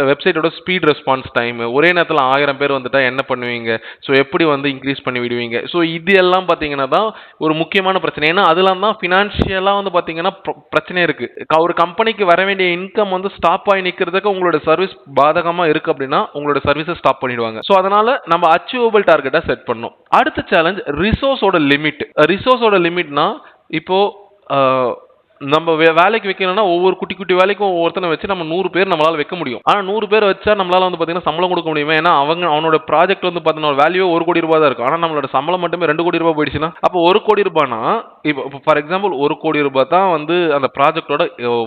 வெப்சைட்டோட ஸ்பீட் ரெஸ்பான்ஸ் டைம், ஒரே நேரத்தில் 1000 பேர் வந்துட்டால் என்ன பண்ணுவீங்க, ஸோ எப்படி வந்து இன்க்ரீஸ் பண்ணி விடுவீங்க. ஸோ இது எல்லாம் பார்த்தீங்கன்னா தான் ஒரு முக்கியமான பிரச்சனை. ஏன்னா அதெல்லாம் தான் ஃபினான்ஷியலாக வந்து பார்த்தீங்கன்னா பிரச்சனை இருக்குது. ஒரு கம்பெனிக்கு வர வேண்டிய இன்கம் வந்து ஸ்டாப் ஆகி நிற்கிறதுக்கு உங்களோட சர்வீஸ் பாதகமாக இருக்குது அப்படின்னா உங்களோட சர்வீஸை ஸ்டாப் பண்ணிடுவாங்க. ஸோ அதனால் நம்ம அச்சீவபிள் டார்கெட்டாக செட் பண்ணணும். அடுத்த சேலஞ்ச் ரிசோர்ஸோட லிமிட். ரிசோர்ஸோட லிமிட்னா இப்போ நம்ம வேலைக்கு வைக்கணும்னா ஒவ்வொரு குட்டி குட்டி வேலைக்கும் ஒவ்வொருத்தனை வச்சு நம்ம 100 பேர் நம்மளால வைக்க முடியும். ஆனால் 100 பேர் வச்சா நம்மளால வந்து பார்த்தீங்கன்னா சம்பளம் கொடுக்க முடியுமா? ஏன்னா அவனோட ப்ராஜெக்ட் வந்து பார்த்தீங்கன்னா வேல்யூ 1 கோடி ரூபாய் தான் இருக்கும். ஆனால் நம்மளோட சம்பளம் மட்டுமே 2 கோடி ரூபாய் போயிடுச்சுன்னா அப்போ 1 கோடி ரூபாய்னா இப்போ ஃபார் எக்ஸாம்பிள் 1 கோடி ரூபாய் தான் வந்து அந்த ப்ராஜெக்டோட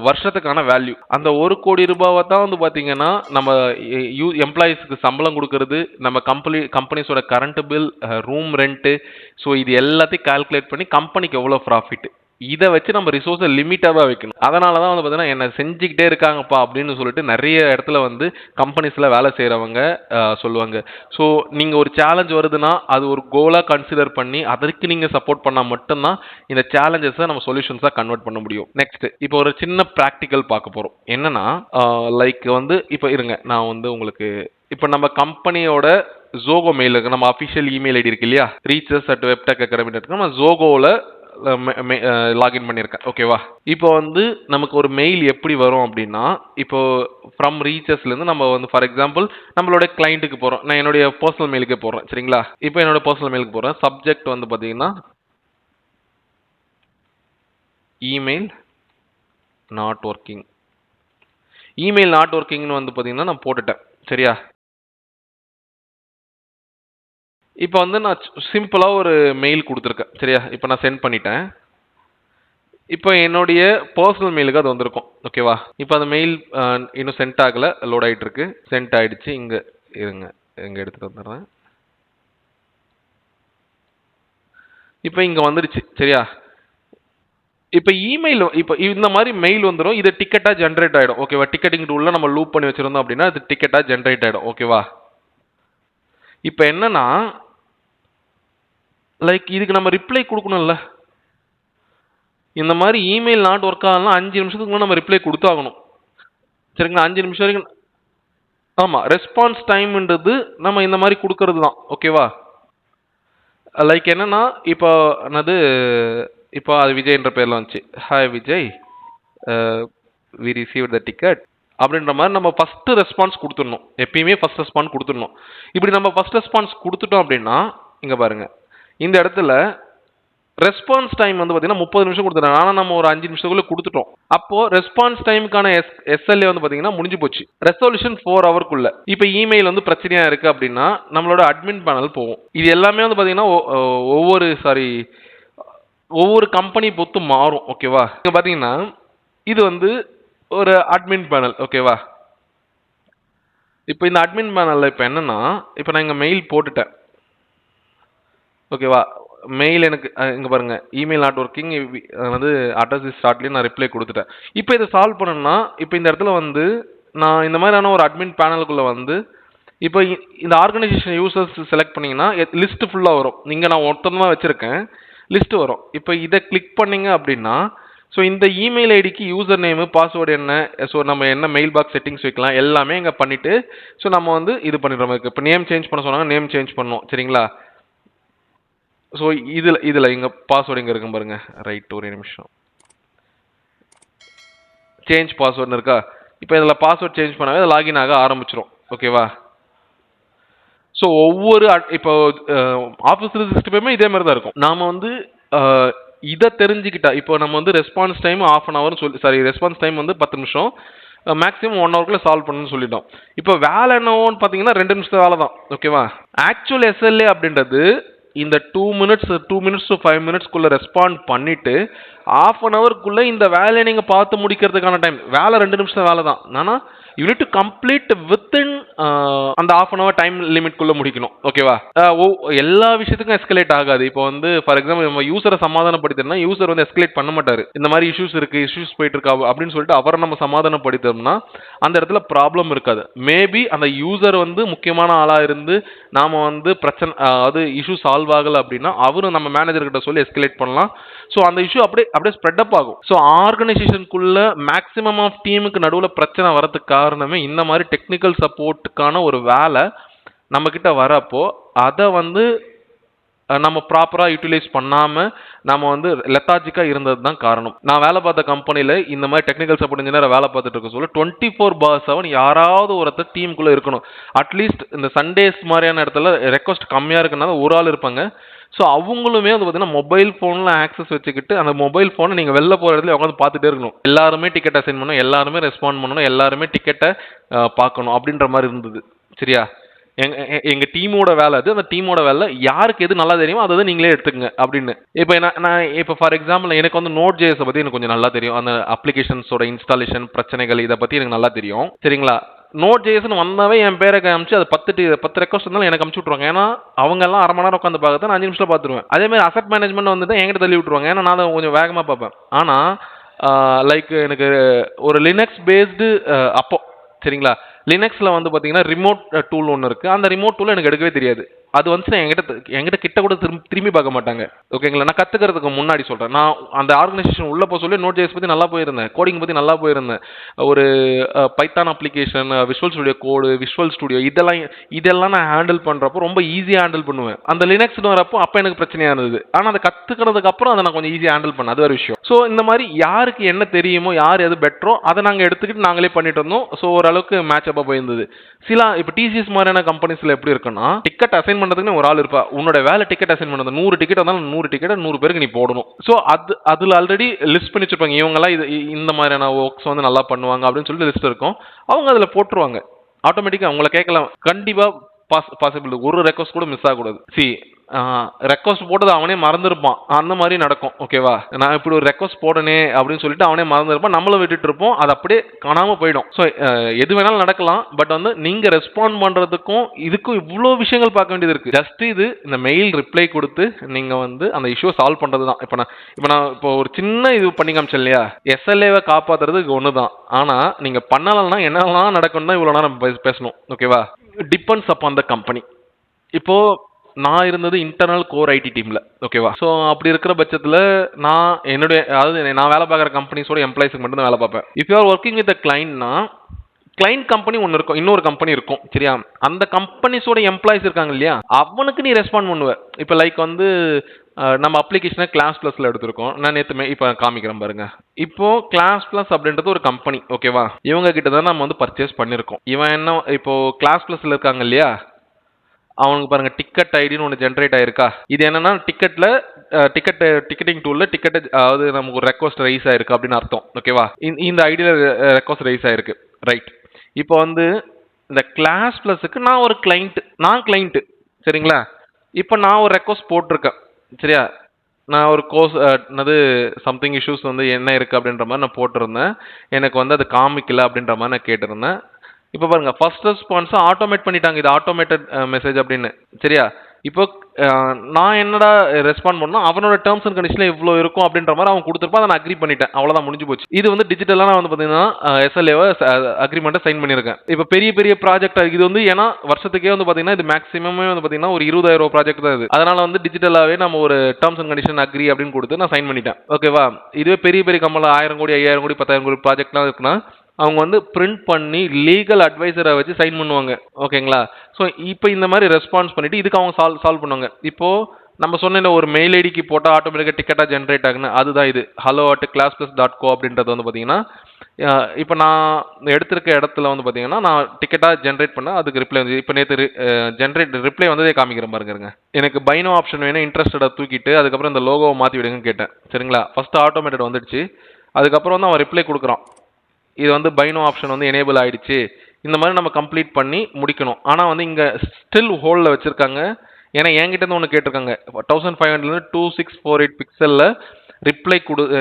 வருஷத்துக்கான வேல்யூ. அந்த 1 கோடி ரூபாவை தான் வந்து பார்த்தீங்கன்னா நம்ம எம்ப்ளாயிஸ்க்கு சம்பளம் கொடுக்கறது, நம்ம கம்பெனிஸோட current bill, room rent, so இது எல்லாத்தையும் கால்குலேட் பண்ணி கம்பெனிக்கு எவ்வளோ ப்ராஃபிட். இதை வச்சு நம்ம ரிசோர்ஸை லிமிட்டாக வைக்கணும். அதனால தான் வந்து பார்த்தீங்கன்னா என்ன செஞ்சுக்கிட்டே இருக்காங்கப்பா அப்படின்னு சொல்லிட்டு நிறைய இடத்துல வந்து கம்பெனிஸில் வேலை செய்கிறவங்க சொல்லுவாங்க. ஸோ நீங்கள் ஒரு சேலஞ்ச் வருதுன்னா அது ஒரு கோலாக கன்சிடர் பண்ணி அதற்கு நீங்கள் சப்போர்ட் பண்ணால் மட்டும்தான் இந்த சேலஞ்சஸை நம்ம சொல்யூஷன்ஸாக கன்வெர்ட் பண்ண முடியும். நெக்ஸ்ட் இப்போ ஒரு சின்ன ப்ராக்டிக்கல் பார்க்க போகிறோம். என்னன்னா லைக் வந்து இப்போ இருங்க, நான் வந்து உங்களுக்கு இப்போ நம்ம கம்பெனியோட ஜோகோ மெயில் இருக்கு, நம்ம அஃபிஷியல் இமெயில் ஐடி இருக்கு இல்லையா, reachers@webtechacademy.com. நம்ம ஜோகோவில் லாகின் பண்ணியிருக்கேன். ஓகேவா? இப்போ வந்து நமக்கு ஒரு மெயில் எப்படி வரும் அப்படின்னா, இப்போ ஃப்ரம் ரீச்சர்ஸ்லேருந்து நம்ம வந்து ஃபார் எக்ஸாம்பிள் நம்மளோட கிளைண்ட்டுக்கு போகிறோம். நான் என்னுடைய பர்சனல் மெயிலுக்கு போடுறேன். சரிங்களா? இப்போ என்னோட பர்சனல் மெயிலுக்கு போகிறேன். சப்ஜெக்ட் வந்து பார்த்தீங்கன்னா email not working. Email not ஒர்க்கிங்னு வந்து பார்த்தீங்கன்னா நான் போட்டுட்டேன். சரியா? இப்போ வந்து நான் சிம்பிளாக ஒரு மெயில் கொடுத்துருக்கேன். சரியா? இப்போ நான் சென்ட் பண்ணிட்டேன். இப்போ என்னுடைய பர்சனல் மெயிலுக்கு அது வந்திருக்கும். ஓகேவா? இப்போ அந்த மெயில் இன்னும் சென்ட் ஆகலை, லோட் ஆகிட்டு இருக்கு. சென்ட் ஆகிடுச்சு. இங்கே இருங்க, இங்கே எடுத்துகிட்டு வந்துடுறேன். இப்போ இங்கே வந்துடுச்சு. சரியா? இப்போ இமெயில் இப்போ இந்த மாதிரி மெயில் வந்துடும். இது டிக்கெட்டாக ஜென்ரேட் ஆகிடும். ஓகேவா? டிக்கெட்டிங் டூலில் நம்ம லூப் பண்ணி வச்சுருந்தோம் அப்படின்னா அது டிக்கெட்டாக ஜென்ரேட் ஆகிடும். ஓகேவா? இப்போ என்னன்னா லைக் இதுக்கு நம்ம ரிப்ளை கொடுக்கணும்ல. இந்த மாதிரி இமெயில் நாட் ஒர்க் ஆகலாம் 5 நிமிஷத்துக்கு முன்னாடி நம்ம ரிப்ளை கொடுத்தாகணும். சரிங்களா? 5 நிமிஷம் வரைக்கும். ஆமாம், ரெஸ்பான்ஸ் டைம்ன்றது நம்ம இந்த மாதிரி கொடுக்கறது தான். ஓகேவா? லைக் என்னன்னா இப்போ என்னது, இப்போ அது விஜய்ன்ற பேரில் வந்துச்சு. Hi Vijay, we receive the ticket அப்படின்ற மாதிரி நம்ம ஃபஸ்ட்டு ரெஸ்பான்ஸ் கொடுத்துடணும். எப்பயுமே ஃபஸ்ட் ரெஸ்பான்ஸ் கொடுத்துடணும். இப்படி நம்ம ஃபஸ்ட் ரெஸ்பான்ஸ் கொடுத்துட்டோம் அப்படின்னா இங்கே பாருங்கள், இந்த இடத்துல ரெஸ்பான்ஸ் டைம் வந்து பார்த்தீங்கன்னா 30 நிமிஷம் கொடுத்துட்டாங்க. ஆனால் நம்ம ஒரு 5 நிமிஷத்துக்குள்ளே கொடுத்துட்டோம். அப்போ ரெஸ்பான்ஸ் டைமுக்கான எஸ்எல்ஏ வந்து பார்த்தீங்கன்னா முடிஞ்சு போச்சு. ரெசல்யூஷன் 4 ஹவருக்குள்ள. இப்போ இமெயில் வந்து பிரச்சனையாக இருக்குது அப்படின்னா நம்மளோட அட்மின் பேனல் போகும். இது எல்லாமே வந்து பார்த்தீங்கன்னா ஒவ்வொரு கம்பெனி பொறுத்து மாறும். ஓகேவா? இங்கே பார்த்தீங்கன்னா இது வந்து ஒரு அட்மின் பேனல். ஓகேவா? இப்போ இந்த அட்மின் பேனலில் இப்போ என்னன்னா, இப்போ நான் இங்கே மெயில் போட்டுட்டேன். ஓகேவா? மெயில் எனக்கு இங்கே பாருங்கள், இமெயில் நாட் ஒர்க்கிங் வந்து அட்ரஸ் இஸ் ஸ்டார்ட்லேயே நான் ரிப்ளை கொடுத்துட்டேன். இப்போ இதை சால்வ் பண்ணணும்னா இப்போ இந்த இடத்துல வந்து நான் இந்த மாதிரியான ஒரு அட்மின் பேனலுக்குள்ளே வந்து இப்போ இந்த ஆர்கனைசேஷன் யூசர்ஸ் செலக்ட் பண்ணிங்கன்னா லிஸ்ட்டு ஃபுல்லாக வரும். நீங்கள் நான் ஒருத்தன் தான் வச்சுருக்கேன், லிஸ்ட்டு வரும். இப்போ இதை கிளிக் பண்ணிங்க அப்படின்னா ஸோ இந்த இமெயில் ஐடிக்கு யூசர் நேமு பாஸ்வேர்டு என்ன, ஸோ நம்ம என்ன மெயில் பாக்ஸ் செட்டிங்ஸ் வைக்கலாம் எல்லாமே இங்கே பண்ணிவிட்டு ஸோ நம்ம வந்து இது பண்ணிடுற மாதிரி. இப்போ நேம் சேஞ்ச் பண்ண சொன்னாங்க, நேம் சேஞ்ச் பண்ணோம். சரிங்களா? ஸோ இதில் இங்கே பாஸ்வேர்டு இங்கே இருக்கும் பாருங்கள். ரைட், ஒரு நிமிஷம். சேஞ்ச் பாஸ்வேர்டுன்னு இருக்கா? இப்போ இதில் பாஸ்வேர்ட் சேஞ்ச் பண்ணாவே அது லாகின் ஆக ஆரம்பிச்சிடும். ஓகேவா? ஸோ ஒவ்வொரு இப்போ ஆஃபீஸ் 365 இதே மாதிரி தான் இருக்கும். நாம் வந்து இதை தெரிஞ்சுக்கிட்டா இப்போ நம்ம வந்து ரெஸ்பான்ஸ் டைம் ½ அன் ஹவர்னு சொல்லி ரெஸ்பான்ஸ் டைம் வந்து 10 நிமிஷம், மேக்ஸிமம் 1 ஹவருக்குள்ளே சால்வ் பண்ணணும்னு சொல்லிட்டோம். இப்போ வேலை என்னவோன்னு பார்த்தீங்கன்னா 2 நிமிஷம் வேலை தான். ஓகேவா? ஆக்சுவல் எஸ்எல்ஏ அப்படின்றது இந்த 2 மினிட்ஸ் to 5 மினிட்ஸ்க்குள்ளே ரெஸ்பாண்ட் பண்ணிவிட்டு ½ அன் ஹவருக்குள்ளே இந்த வேலையை நீங்கள் பார்த்து முடிக்கிறதுக்கான டைம். வேலை 2 நிமிஷம் வேலை தான். ஆனால் you need to complete within அந்த ½ அன் ஹவர் டைம் லிமிட்குள்ளே முடிக்கணும். ஓகேவா? எல்லா விஷயத்துக்கும் எஸ்கலேட் ஆகாது. இப்போ வந்து ஃபார் எக்ஸாம்பிள் நம்ம யூசரை சமாதானப்படுத்தினா யூசர் வந்து எஸ்கலேட் பண்ண மாட்டார். இந்த மாதிரி இஷ்யூஸ் போயிட்டு இருக்கா அப்படின்னு சொல்லிட்டு அவரை நம்ம சமாதானப்படுத்தோம்னா அந்த இடத்துல ப்ராப்ளம் இருக்காது. மேபி அந்த யூசர் வந்து முக்கியமான ஆளாக இருந்து நாம் வந்து பிரச்சனை அது இஷ்யூ சால்வ் ஆகலை அப்படின்னா அவரும் நம்ம மேனேஜர்கிட்ட சொல்லி எஸ்கலேட் பண்ணலாம். ஸோ அந்த இஷ்யூ அப்படியே ஸ்ப்ரெட் அப் ஆகும். ஸோ ஆர்கனைசேஷனுக்குள்ள மேக்ஸிமம் ஆஃப் டீமுக்கு நடுவில் பிரச்சனை வரதுக்கு காரணமே இந்த மாதிரி டெக்னிக்கல் சப்போர்ட்டுக்கான ஒரு வேலை நம்மக்கிட்ட வரப்போ அதை வந்து நம்ம ப்ராப்பராக யூட்டிலைஸ் பண்ணாமல் நம்ம வந்து லெத்தாஜிக்காக இருந்தது தான் காரணம். நான் வேலை பார்த்த கம்பெனியில் இந்த மாதிரி டெக்னிக்கல் சப்போர்ட் இன்ஜினியராக வேலை பார்த்துட்டு இருக்க சொல்ல 24/7 யாராவது ஒருத்தர் டீமுக்குள்ளே இருக்கணும். அட்லீஸ்ட் இந்த சண்டேஸ் மாதிரியான இடத்துல ரெக்வஸ்ட் கம்மியாக இருக்குனால ஒரு ஆள் இருப்பாங்க. ஸோ அவங்களுமே வந்து பார்த்தீங்கன்னா மொபைல் ஃபோனில் ஆக்சஸ் வச்சுக்கிட்டு அந்த மொபைல் ஃபோனை நீங்கள் வெளில போகிற இடத்துல உட்காந்து பார்த்துட்டே இருக்கணும். எல்லாருமே டிக்கெட் அசைன் பண்ணணும், எல்லாருமே ரெஸ்பாண்ட் பண்ணணும், எல்லாருமே டிக்கெட்டை பார்க்கணும் அப்படின்ற மாதிரி இருந்தது. சரியா? எங்கள் டீமோட வேலை அது. அந்த டீமோட வேலை யாருக்கு எது நல்லா தெரியுமோ அதை நீங்களே எடுத்துக்கங்க அப்படின்னு. இப்போ நான் இப்போ ஃபார் எக்ஸாம்பிள் எனக்கு வந்து Node.js பற்றி எனக்கு கொஞ்சம் நல்லா தெரியும். அந்த அப்ளிகேஷன்ஸோட இன்ஸ்டாலேஷன் பிரச்சனைகள் இதை பற்றி எனக்கு நல்லா தெரியும். சரிங்களா? நோட் ஜேஎஸ்னு வந்தாவே என் பேரை காமிச்சு அது 10 ரெக்வஸ்ட் இருந்தாலும் எனக்கு அமுச்சு விட்ருவாங்க. ஏன்னா அவங்க எல்லாம் அரை மணி நேரம் உட்காந்து பார்க்கறது நான் 5 நிமிஷத்தில் பார்த்துருவேன். அதே மாதிரி அசெட் மேனேஜ்மெண்ட் வந்துட்டு என்கிட்ட தள்ளி விட்டுருவாங்க. ஏன்னா நான் அதை கொஞ்சம் வேகமாக பார்ப்பேன். ஆனால் லைக் எனக்கு ஒரு லினக்ஸ் பேஸ்டு அப்போ சரிங்களா, லினக்ஸில் வந்து பார்த்தீங்கன்னா ரிமோட் டூல் ஒன்று இருக்குது. அந்த ரிமோட் டூல் எனக்கு எடுக்கவே தெரியாது. அது வந்து என்கிட்ட கிட்ட கூட திரும்பி பார்க்க மாட்டாங்க. ஓகேங்களா, நான் கற்றுக்கிறதுக்கு முன்னாடி சொல்கிறேன். நான் அந்த ஆர்கனைசேஷன் உள்ளே போக சொல்லி நோட் ஜேஎஸ் பற்றி நல்லா போயிருந்தேன், கோடிங் பற்றி நல்லா போயிருந்தேன். ஒரு பைத்தான் அப்ளிகேஷன், விஷுவல் ஸ்டுடியோ கோடு, விஷுவல் ஸ்டுடியோ இதெல்லாம் நான் ஹேண்டில் பண்ணுறப்போ ரொம்ப ஈஸியாக ஹேண்டில் பண்ணுவேன். அந்த லினக்ஸ்னு வரப்போ அப்போ எனக்கு பிரச்சனையாக இருந்தது. ஆனால் அதை கற்றுக்கிறதுக்கு அப்புறம் அதை நான் கொஞ்சம் ஈஸியாக ஹேண்டில் பண்ணேன். அது ஒரு விஷயம். ஸோ இந்த மாதிரி யாருக்கு என்ன தெரியுமோ, யார் எது பெட்டரோ அதை நாங்கள் எடுத்துக்கிட்டு நாங்களே பண்ணிட்டு இருந்தோம். ஸோ ஓரளவுக்கு மேட்ச் அப்பாக போயிருந்தது. இப்போ டிசிஎஸ் மாதிரியான கம்பெனிஸில் எப்படி இருக்குன்னா, டிக்கெட் அசைன் பண்ணுறதுக்குன்னு ஒரு ஆள் இருப்பா. உன்னோட வேலை டிக்கெட் அசைன் பண்ணுறது. 100 டிக்கெட் வந்தாலும் 100 டிக்கெட் 100 பேருக்கு நீ போடணும். ஸோ அதில் ஆல்ரெடி லிஸ்ட் பண்ணி வச்சிருப்பாங்க. இவங்கெல்லாம் இந்த மாதிரியான ஒர்க்ஸ் வந்து நல்லா பண்ணுவாங்க அப்படின்னு சொல்லிட்டு லிஸ்ட் இருக்கும். அவங்க அதில் போட்டுருவாங்க. ஆட்டோமேட்டிக்காக அவங்கள கேட்கலாம். கண்டிப்பாக பாசிபிள். ஒரு ரெக்வஸ்ட் கூட மிஸ் ஆகக்கூடாது. ரெக்வஸ்ட் போட்டது அவனே மறந்துருப்பான். அந்த மாதிரி நடக்கும். ஓகேவா, நான் இப்படி ஒரு ரெக்வஸ்ட் போடனே அப்படின்னு சொல்லிட்டு அவனே மறந்துருப்பான். நம்மளும் விட்டுட்டு இருப்போம். அது அப்படியே காணாமல் போயிடும். ஸோ எது வேணாலும் நடக்கலாம். பட் வந்து நீங்கள் ரெஸ்பாண்ட் பண்ணுறதுக்கும் இதுக்கும் இவ்வளோ விஷயங்கள் பார்க்க வேண்டியது இருக்குது. ஜஸ்ட் இந்த மெயில் ரிப்ளை கொடுத்து நீங்கள் வந்து அந்த இஷ்யூ சால்வ் பண்ணுறது தான். இப்போ ஒரு சின்ன இது பண்ணி காமிச்சேன் இல்லையா, எஸ்எல்ஏவை காப்பாற்றுறதுக்கு ஒன்று தான். ஆனால் நீங்கள் பண்ணலைன்னா என்னெல்லாம் நடக்கும்னு தான் இவ்வளோ நேரம் பேசணும். ஓகேவா, டிபெண்ட்ஸ் அப்பான் த கம்பெனி. இப்போது நான் இருந்தது இன்டர்னல் கோர் ஐடி டீமில். ஓகேவா, ஸோ அப்படி இருக்கிற பட்சத்தில் நான் வேலை பார்க்குற கம்பெனிஸோட எம்ப்ளாயிஸுக்கு மட்டும் தான் வேலை பார்ப்பேன். If you are working with கிளைண்ட்னா, கிளைண்ட் கம்பெனி ஒன்று இருக்கும், இன்னொரு கம்பெனி இருக்கும். சரியா, அந்த கம்பெனிஸோட எம்ப்ளாயிஸ் இருக்காங்க இல்லையா, அவனுக்கு நீ ரெஸ்பாண்ட் பண்ணுவேன். இப்போ லைக் வந்து நம்ம அப்ளிகேஷனை கிளாஸ் ப்ளஸில் எடுத்திருக்கோம். நான் நேற்று இப்போ காமிக்கிறேன் பாருங்க. இப்போ கிளாஸ் ப்ளஸ் அப்படின்றது ஒரு கம்பெனி. ஓகேவா, இவங்க கிட்ட தான் நம்ம வந்து பர்ச்சேஸ் பண்ணியிருக்கோம். இவன் என்ன இப்போ கிளாஸ் ப்ளஸில் இருக்காங்க இல்லையா, அவனுக்கு பாருங்க டிக்கெட் ஐடின்னு ஒன்று ஜென்ரேட் ஆயிருக்கா. இது என்னன்னா டிக்கெட்டிங் டூலில் டிக்கெட், அதாவது நமக்கு ஒரு ரெக்வஸ்ட் ரைஸ் ஆயிருக்கு அப்படின்னு அர்த்தம். ஓகேவா, இந்த ஐடியில் ரெக்வஸ்ட் ரைஸ் ஆயிருக்கு. ரைட். இப்போ வந்து இந்த கிளாஸ் ப்ளஸுக்கு நான் கிளைண்ட்டு சரிங்களா. இப்போ நான் ஒரு ரெக்வஸ்ட் போட்டிருக்கேன். சரியா, நான் ஒரு கோர்ஸ் என்னது சம்திங் இஷ்யூஸ் வந்து என்ன இருக்குது அப்படின்ற மாதிரி நான் போட்டிருந்தேன். எனக்கு வந்து அது காமிக்கல அப்படின்ற மாதிரி நான் கேட்டிருந்தேன். இப்போ பாருங்க, ஃபர்ஸ்ட் ரெஸ்பான்ஸை ஆட்டோமேட் பண்ணிட்டாங்க. இது ஆட்டோமேட்டட் மெசேஜ் அப்படின்னு. சரியா, இப்போ நான் என்னடா ரெஸ்பாண்ட் பண்ணோம், அவனோட டேர்ம்ஸ் அண்ட் கண்டிஷனில் இவ்வளோ இருக்கும் அப்படின்ற மாதிரி அவன் கொடுத்துருப்பா. அதை நான் அக்ரி பண்ணிட்டேன். அவ்வளோதான், முடிஞ்சு போச்சு. இது வந்து டிஜிட்டலாக நான் வந்து பார்த்தீங்கன்னா எஸ்எல்ஏவை அக்ரிமெண்ட்டை சைன் பண்ணியிருக்கேன். இப்போ பெரிய ப்ராஜெக்ட் இது வந்து, ஏன்னா வருஷத்துக்கே வந்து பார்த்தீங்கன்னா இது மேக்ஸிமமே வந்து பார்த்தீங்கன்னா ஒரு 20,000 ப்ராஜெக்ட் தான் இது. அதனால வந்து டிஜிட்டலாகவே நம்ம ஒரு டேர்ம்ஸ் அண்ட் கண்டிஷன் அக்ரி அப்படின்னு கொடுத்து நான் சைன் பண்ணிட்டேன். ஓகேவா, இதுவே பெரிய கம்பெனியில் 1000 கோடி 5000 கோடி 10,000 கோடி ப்ராஜெக்ட்லாம் இருக்குன்னா அவங்க வந்து பிரிண்ட் பண்ணி லீகல் அட்வைசரை வச்சு சைன் பண்ணுவாங்க. ஓகேங்களா, ஸோ இப்போ இந்த மாதிரி ரெஸ்பான்ஸ் பண்ணிட்டு இதுக்கு அவங்க சால்வ் பண்ணுவாங்க. இப்போது நம்ம சொன்ன ஒரு மெயில் ஐடிக்கு போட்டால் ஆட்டோமேட்டிக்காக டிக்கெட்டாக ஜென்ரேட் ஆகுன்னு, அதுதான் இது hello@classplus.co அப்படின்றது வந்து பார்த்தீங்கன்னா, இப்போ நான் எடுத்திருக்க இடத்துல வந்து பார்த்தீங்கன்னா நான் டிக்கெட்டாக ஜென்ரேட் பண்ண அதுக்கு ரிப்ளை வந்து இப்போ நேற்று ரிப்ளை வந்ததே காமிக்கிறேன் பாருங்க. எனக்கு பைனோ ஆப்ஷன் வேணும், இன்ட்ரெஸ்டடாக தூக்கிட்டு அதுக்கப்புறம் இந்த லோகோவை மாற்றி விடுங்கன்னு கேட்டேன். சரிங்களா, ஃபஸ்ட்டு ஆட்டோமேட்டட் வந்துடுச்சு. அதுக்கப்புறம் வந்து அவன் ரிப்ளை கொடுக்குறான். இது வந்து பைனோ ஆப்ஷன் வந்து எனேபிள் ஆகிடுச்சு. இந்த மாதிரி நம்ம கம்ப்ளீட் பண்ணி முடிக்கணும். ஆனால் வந்து இங்கே ஸ்டில் ஹோல்டில் வச்சுருக்காங்க. ஏன்னா என்கிட்ட இருந்து ஒன்று கேட்டிருக்காங்க, 1500 2648 பிக்சலில் ரிப்ளை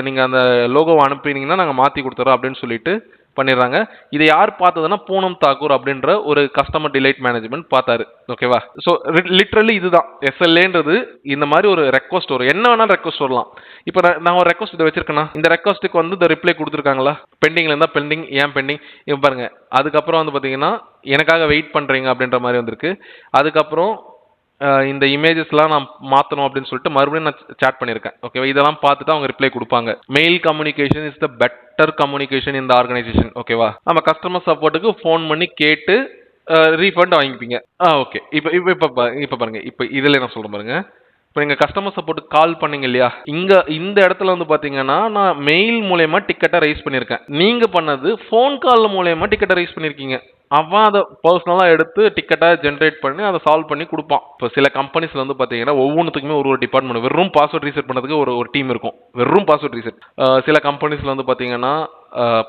நீங்கள் அந்த லோகோவை அனுப்பினீங்கன்னா நாங்கள் மாற்றி கொடுத்துறோம் அப்படின்னு சொல்லிட்டு பண்ணிடுறாங்க. இதை யார் பார்த்ததுன்னா பூனம் தாக்கூர் அப்படின்ற ஒரு கஸ்டமர் டிலைட் மேனேஜ்மெண்ட் பார்த்தாரு. ஓகேவா, ஸோ லிட்ரலி இதுதான் எஸ்எல்ஏன்றது. இந்த மாதிரி ஒரு ரெக்வஸ்ட் வரும், என்ன வேணாலும் ரெக்வஸ்ட் வரலாம். இப்போ நான் ஒரு ரெக்வஸ்ட் இதை வச்சிருக்கேன்னா, இந்த ரெக்வஸ்ட்டுக்கு வந்து இந்த ரிப்ளை கொடுத்துருக்காங்களா, பெண்டிங்கில் இருந்தால் பெண்டிங், ஏன் பெண்டிங் இப்போ பாருங்க. அதுக்கப்புறம் வந்து பார்த்தீங்கன்னா எனக்காக வெயிட் பண்ணுறீங்க அப்படின்ற மாதிரி வந்திருக்கு. அதுக்கப்புறம் இந்த இமேஜஸ்லாம் நான் மாற்றணும் அப்படின்னு சொல்லிட்டு மறுபடியும் நான் சாட் பண்ணியிருக்கேன். ஓகேவா, இதெல்லாம் பார்த்துட்டு அவங்க ரிப்ளை கொடுப்பாங்க. Mail communication is the better communication இந்த ஆர்கனைசேஷன். ஓகேவா, நம்ம கஸ்டமர் சப்போர்ட்டுக்கு ஃபோன் பண்ணி கேட்டு ரீஃபண்ட் வாங்கிப்பீங்க. ஓகே, இப்போ பாருங்க, இப்போ இதில் என்ன சொல்கிறேன் பாருங்க. இப்போ நீங்கள் கஸ்டமர் சப்போர்ட்டுக்கு கால் பண்ணீங்க இல்லையா, இந்த இடத்துல வந்து பார்த்தீங்கன்னா நான் மெயில் மூலயமா டிக்கெட்டை ரைஸ் பண்ணியிருக்கேன். நீங்கள் பண்ணது ஃபோன் கால் மூலயமா டிக்கெட்டை ரைஸ் பண்ணியிருக்கீங்க. அவன் அதை பர்சனலாக எடுத்து டிக்கெட்டாக ஜென்ரேட் பண்ணி அதை சால்வ் பண்ணி கொடுப்பான். இப்போ சில கம்பெனிஸில் வந்து பார்த்தீங்கன்னா ஒவ்வொன்றுத்துக்குமே ஒரு டிபார்ட்மெண்ட், வெறும் பாஸ்வேர்ட் ரீசெட் பண்ணுறதுக்கு ஒரு டீம் இருக்கும், வெறும் பாஸ்வேர்ட் ரீசெட். சில கம்பெனிஸில் வந்து பார்த்தீங்கன்னா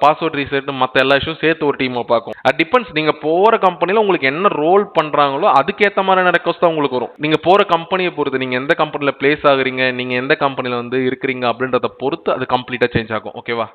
பாஸ்வேர்ட் ரீசெட் மற்ற எல்லா இஷ்யூம் சேர்த்து ஒரு டீமை பார்க்கும். அது டிபெண்ட்ஸ், நீங்கள் போகிற கம்பெனியில் உங்களுக்கு என்ன ரோல் பண்ணுறாங்களோ அதுக்கேற்ற மாதிரியான ரெக்வஸ்ட் தான் உங்களுக்கு வரும். நீங்கள் போகிற கம்பெனியை பொறுத்து, நீங்கள் எந்த கம்பெனியில் பிளேஸ் ஆகுறீங்க, நீங்கள் எந்த கம்பெனியில் வந்து இருக்கிறீங்க அப்படின்றத பொறுத்து அது கம்ப்ளீட்டாக சேஞ்ச் ஆகும். ஓகேவா.